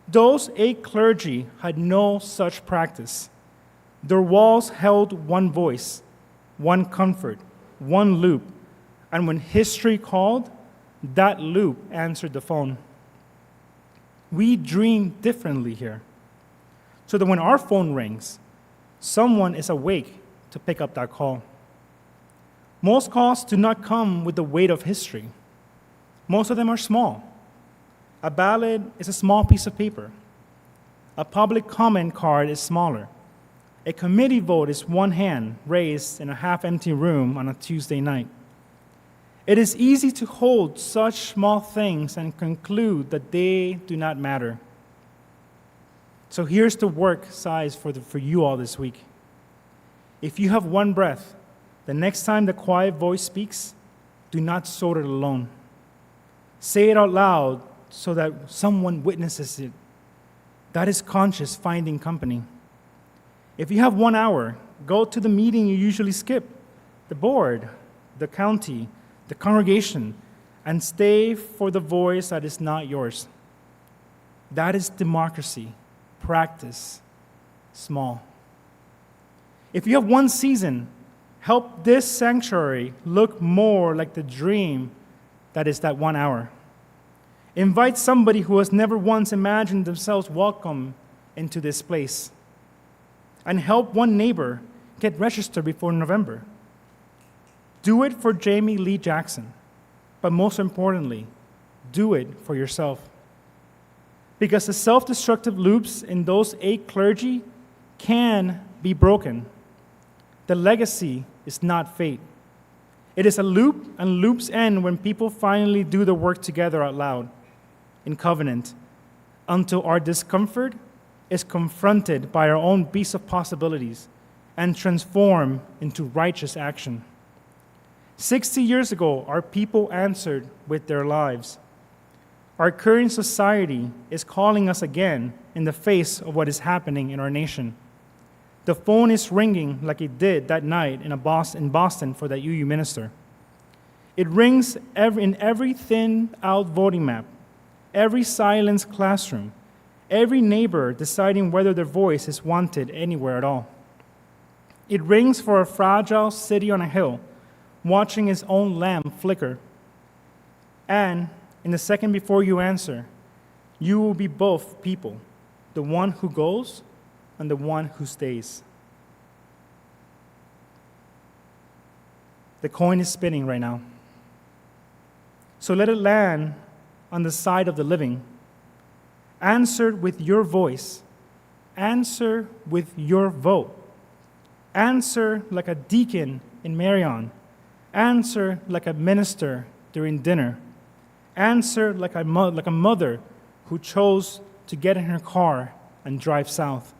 those 8 clergy had no such practice. Their walls held one voice, one comfort, one loop, and when history called, that loop answered the phone. We dream differently here, so that when our phone rings, someone is awake to pick up that call. Most calls do not come with the weight of history. Most of them are small. A ballot is a small piece of paper. A public comment card is smaller. A committee vote is one hand raised in a half-empty room on a Tuesday night. It is easy to hold such small things and conclude that they do not matter. So here's the work size for you all this week. If you have one breath, the next time the quiet voice speaks, do not sort it alone. Say it out loud so that someone witnesses it. That is conscious finding company. If you have 1 hour, go to the meeting you usually skip, the board, the county, the congregation, and stay for the voice that is not yours. That is democracy. Practice small. If you have one season, help this sanctuary look more like the dream that is that 1 hour. Invite somebody who has never once imagined themselves welcome into this place. And help one neighbor get registered before November. Do it for Jamie Lee Jackson, but most importantly, do it for yourself. Because the self-destructive loops in those 8 clergy can be broken. The legacy is not fate. It is a loop, and loops end when people finally do the work together out loud, in covenant, until our discomfort is confronted by our own beast of possibilities and transformed into righteous action. 60 years ago, our people answered with their lives. Our current society is calling us again in the face of what is happening in our nation. The phone is ringing like it did that night in Boston for that UU minister. It rings in every thinned-out voting map, every silenced classroom, every neighbor deciding whether their voice is wanted anywhere at all. It rings for a fragile city on a hill, watching its own lamp flicker. And in the second before you answer, you will be both people, the one who goes and the one who stays. The coin is spinning right now. So let it land on the side of the living. Answer with your voice. Answer with your vote. Answer like a deacon in Marion. Answer like a minister during dinner. Answer like a mother who chose to get in her car and drive south.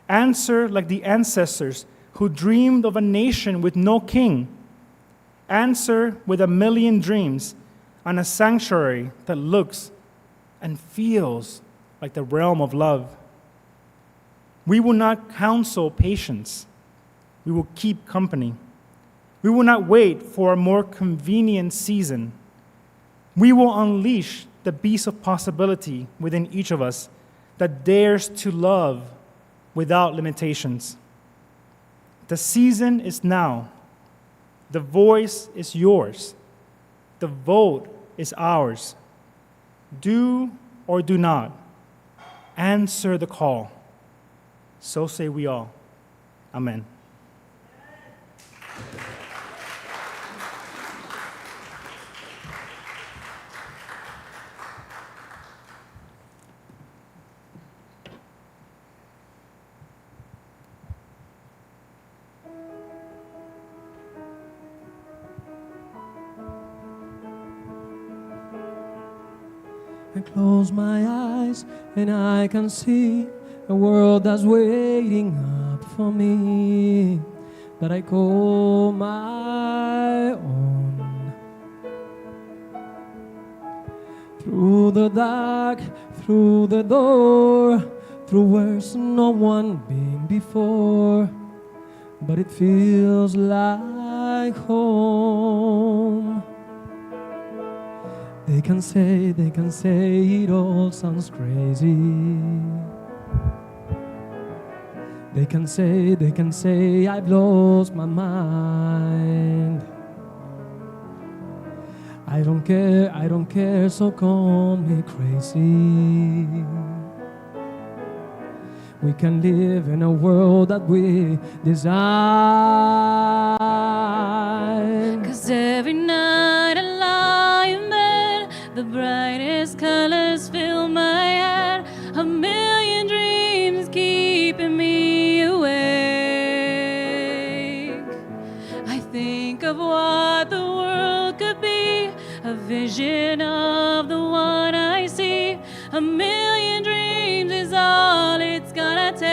Answer like the ancestors who dreamed of a nation with no king. Answer with a million dreams on a sanctuary that looks and feels like the realm of love. We will not counsel patience. We will keep company. We will not wait for a more convenient season. We will unleash the beast of possibility within each of us that dares to love without limitations. The season is now. The voice is yours. The vote is ours. Do or do not. Answer the call. So say we all. Amen. I close my eyes and I can see a world that's waiting up for me, that I call my own. Through the dark, through the door, through words no one been before, but it feels like home. They can say it all sounds crazy. They can say I've lost my mind. I don't care, so call me crazy. We can live in a world that we design. 'Cause every night I lie in bed, the brightest colors fill my head. A million dreams keeping me awake. I think of what the world could be, a vision of the one I see. A million dreams is all it's gonna take.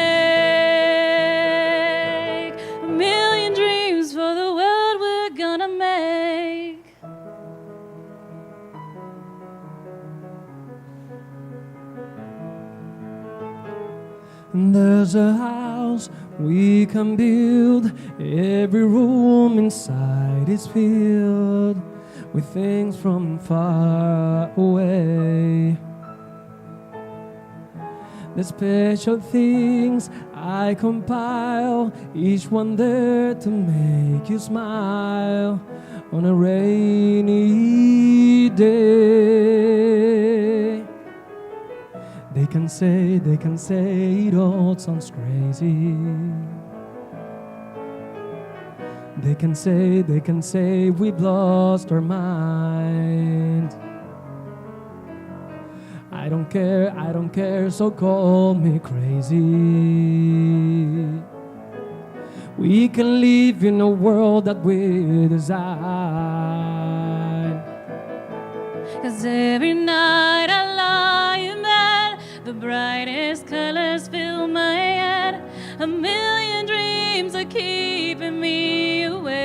A million dreams for the world we're gonna make. And there's a house we can build. Every room inside is filled with things from far away. The special things I compile, each one there to make you smile on a rainy day. They can say it all sounds crazy. They can say we've lost our mind. I don't care, so call me crazy. We can live in a world that we design. 'Cause every night I lie in bed, the brightest colors fill my head. A million dreams are keeping me awake.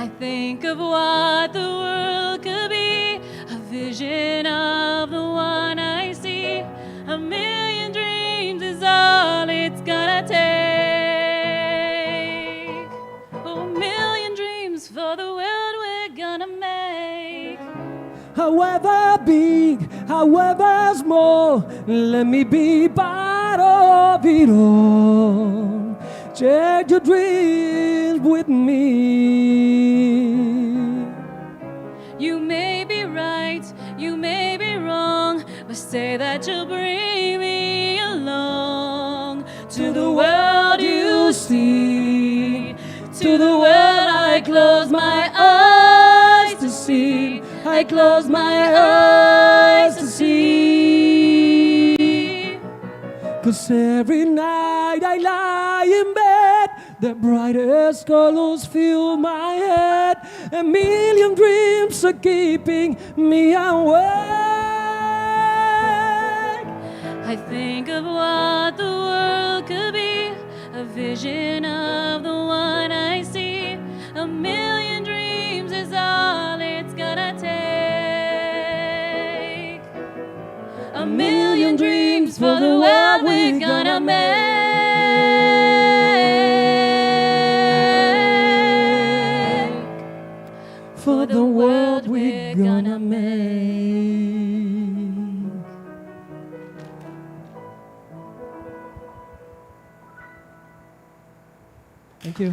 I think of what the world could be, a vision of the one I see. A million dreams is all it's gonna take. Oh, a million dreams for the world we're gonna make. However big, however small, let me be part of it all. Share your dreams with me. You may be right, you may be wrong, but say that you'll bring me along to the world you see. To the world I close my eyes to see. I close my eyes to see. 'Cause every night I lie in bed, the brightest colors fill my head. A million dreams are keeping me awake. I think of what the world could be, a vision of the one I see. A million dreams is all it's gonna take. A million dreams for the world we're gonna make. For the world we're gonna make. Thank you.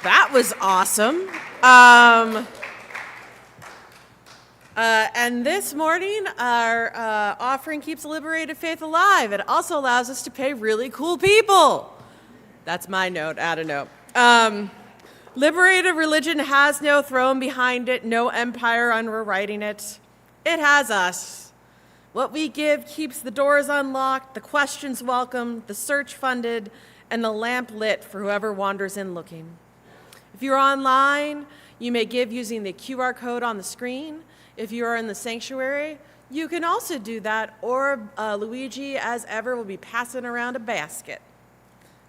That was awesome. And this morning, our offering keeps liberated faith alive. It also allows us to pay really cool people. That's my note, add a note. Liberated religion has no throne behind it, no empire underwriting it. It has us. What we give keeps the doors unlocked, the questions welcomed, the search funded, and the lamp lit for whoever wanders in looking. If you're online, you may give using the QR code on the screen. If you are in the sanctuary, you can also do that, or Luigi, as ever, will be passing around a basket.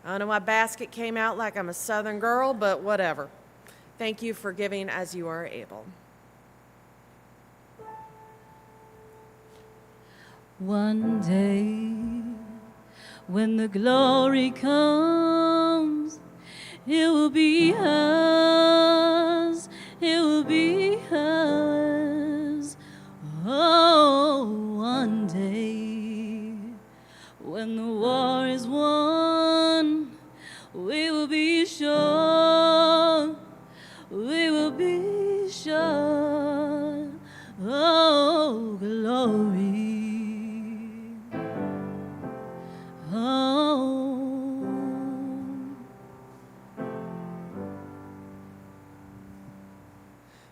I don't know why basket came out like I'm a Southern girl, but whatever. Thank you for giving as you are able. One day, when the glory comes, it will be us, it will be us. Oh, one day, when the war is won, we will be sure, we will be sure. Oh, glory.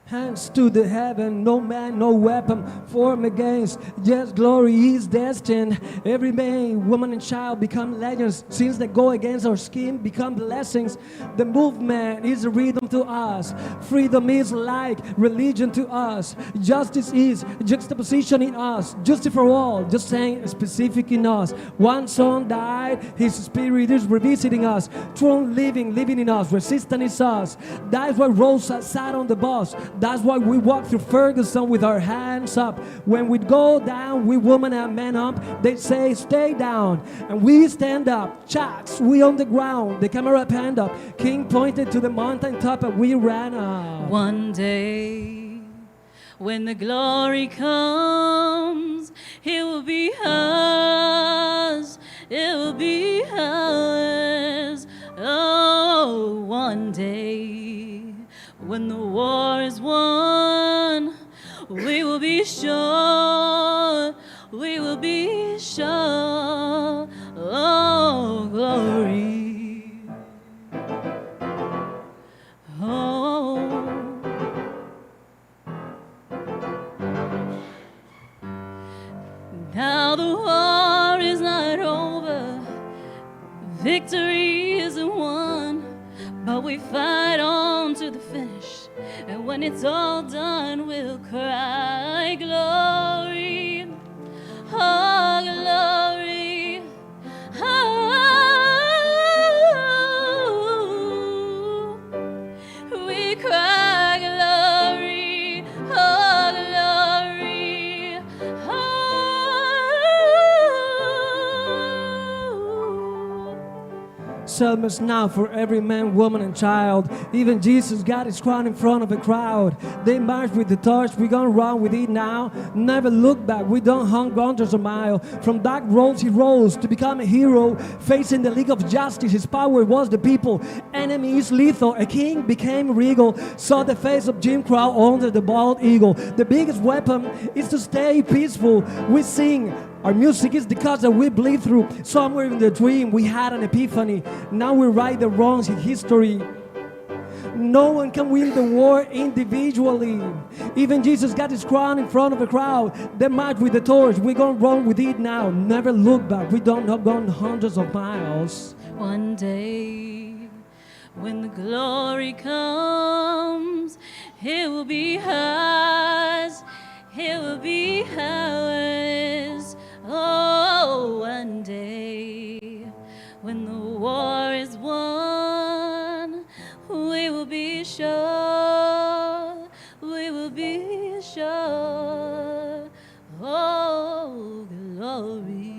Hands to the heaven, no man, no weapon formed against. Yes, glory is destined. Every man, woman, and child become legends. Sins that go against our skin become blessings. The movement is a rhythm to us. Freedom is like religion to us. Justice is juxtaposition in us. Justice for all, just saying specific in us. One son died, his spirit is revisiting us. Throne living in us. Resistance is us. That's why Rosa sat on the bus. That's why we walk through Ferguson with our hands up. When we go down, we women and men up. They say stay down, and we stand up. Chats, we on the ground. The camera panned up. King pointed to the mountain top, and we ran up. One day, when the glory comes, it will be us, it will be us. Oh, one day, when the war is won, we will be sure, we will be sure. Oh, glory. Oh. Now the war is not over, victory isn't won, but we fight on to the finish, and when it's all done, we'll cry glory, oh glory, oh, we cry glory, oh glory, oh. Psalms now for every man, woman, and child. Even Jesus got his crown in front of a crowd. They march with the torch, we gonna run with it now. Never look back, we don't hunt hundreds of miles. From dark roads he rose to become a hero. Facing the League of Justice, his power was the people. Enemy is lethal, a king became regal. Saw the face of Jim Crow under the bald eagle. The biggest weapon is to stay peaceful. We sing, our music is the cause that we bleed through. Somewhere in the dream we had an epiphany. Now we right the wrongs in history. No one can win the war individually. Even Jesus got his crown in front of a crowd. They march with the torch, we gonna run with it now. Never look back, we don't have gone hundreds of miles. One day, when the glory comes, it will be ours, it will be ours. Oh, one day, when the war is won, we will be sure, we will be sure. Oh, glory.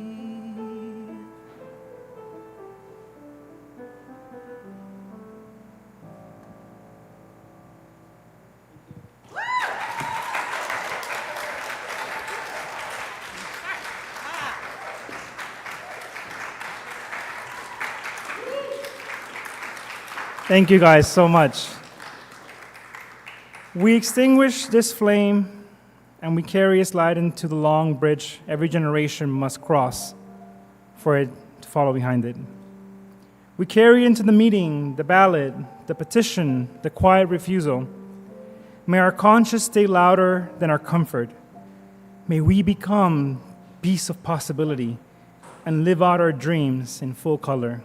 Thank you guys so much. We extinguish this flame and we carry its light into the long bridge every generation must cross for it to follow behind it. We carry into the meeting, the ballot, the petition, the quiet refusal. May our conscience stay louder than our comfort. May we become beasts of possibility and live out our dreams in full color.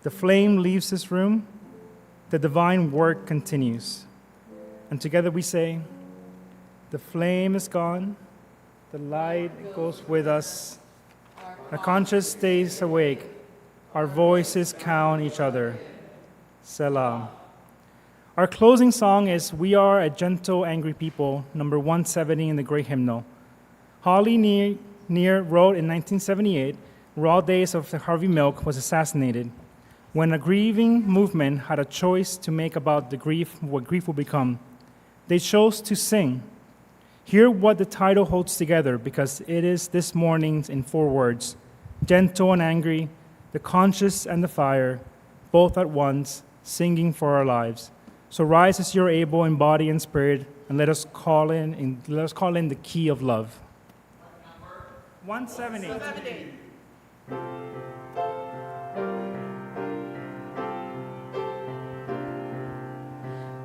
The flame leaves this room, the divine work continues. And together we say, the flame is gone, the light goes with us, our conscience stays awake, our voices count each other. Selah. Our closing song is We Are a Gentle, Angry People, number 170 in the Great Hymnal. Holly Near wrote in 1978, Raw Days of Harvey Milk was assassinated, when a grieving movement had a choice to make about the grief, what grief will become. They chose to sing. Hear what the title holds together, because it is this morning's in 4 words: gentle and angry, the conscious and the fire, both at once, singing for our lives. So rise as you're able in body and spirit, and let us call in the key of love. 170.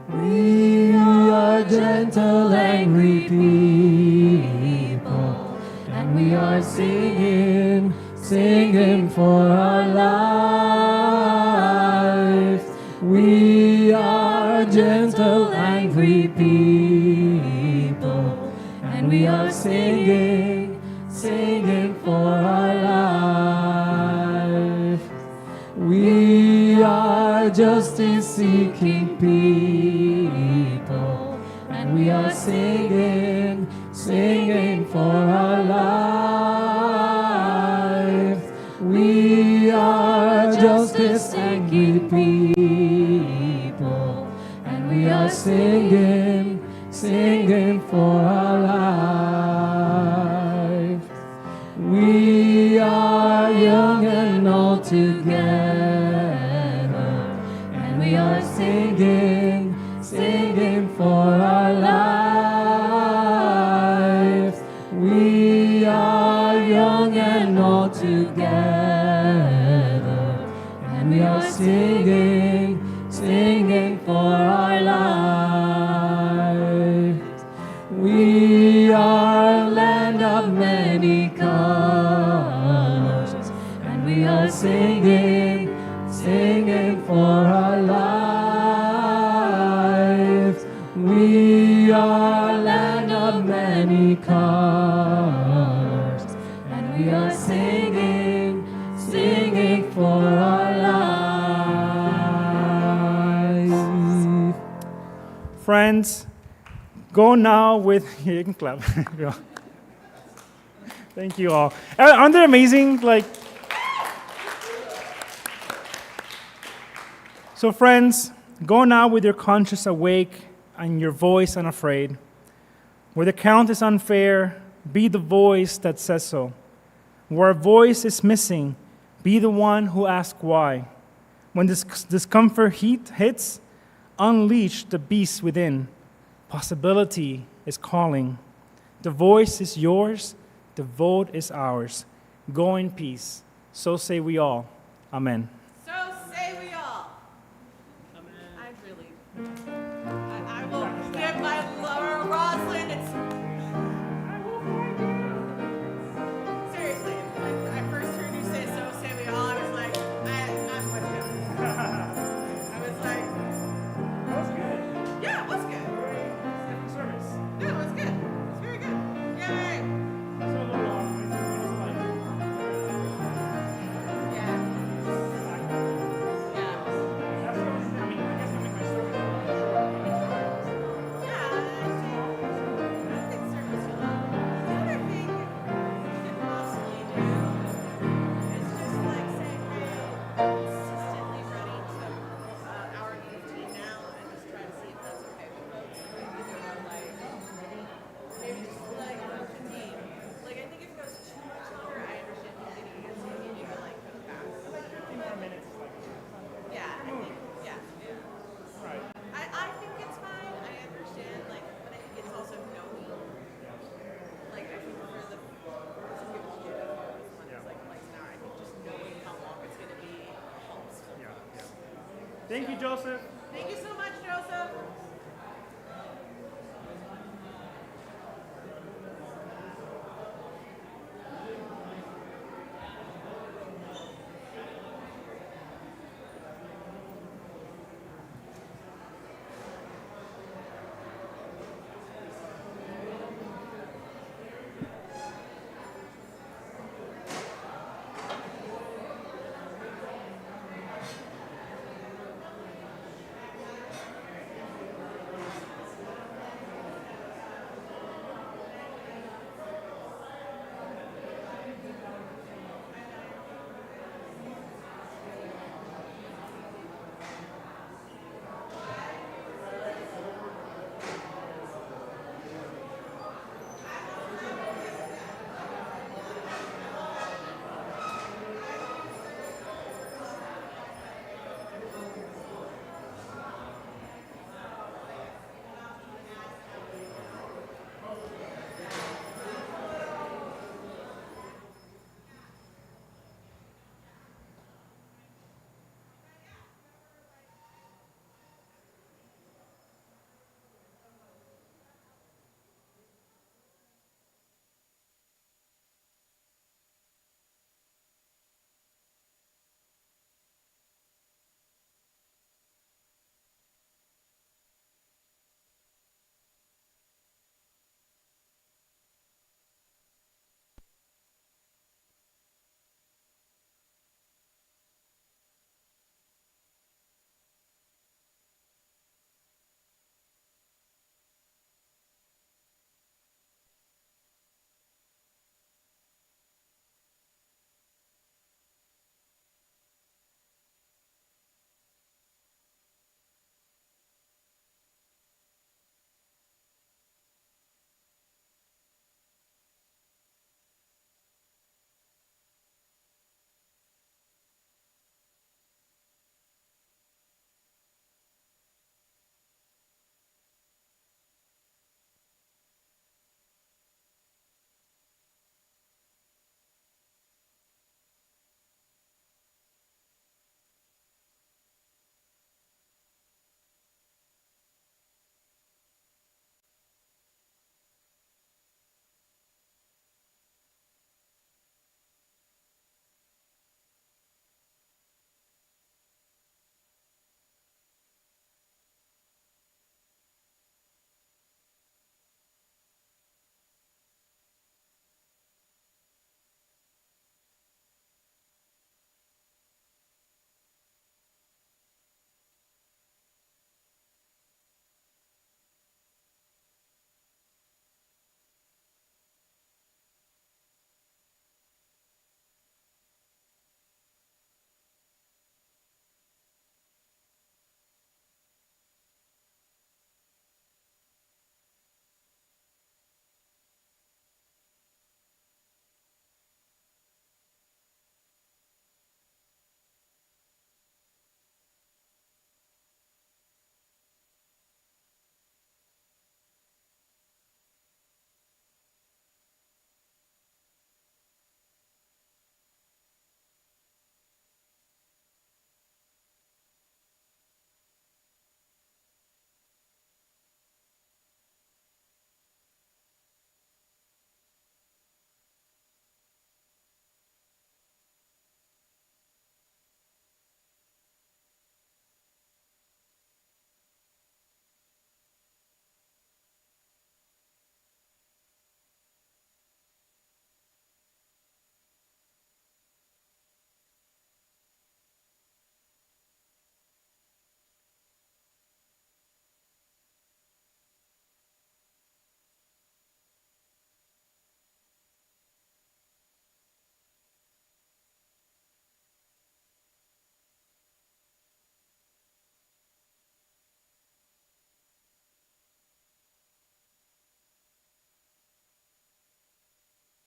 We are gentle, angry people, and we are singing, singing for our life. We are gentle, angry people, and we are singing, singing for our life. We are justice-seeking people, and we are singing, singing for our life. We are justice-angry people, and we are singing, singing for our life. We are young and old together, and we are singing, singing for our life. We are young and old together, and we are singing, singing for our life. We are a land of many colors, and we are singing, singing for our life. We are a land of many colors, and we are singing, singing for our life. Friends, go now with, you can clap. Thank you all. Aren't they amazing? So friends, go now with your conscience awake and your voice unafraid. Where the count is unfair, be the voice that says so. Where a voice is missing, be the one who asks why. When this discomfort heat hits, unleash the beast within. Possibility is calling. The voice is yours, the vote is ours. Go in peace. So say we all. Amen. So say we all. I really, I will give my lover Rosalind. Seriously, when I first heard you say "so say we all," I was like, I'm with you. I was like, That was good. yeah, it was good. Service. No, it was good. It was very good. Yay. So a little long. Yeah. Yeah. I think it's fine. I understand, but I think it's also knowing. I think for some people do that. It's an hour. I think just knowing how long it's going to be helps. Thank you, Joseph.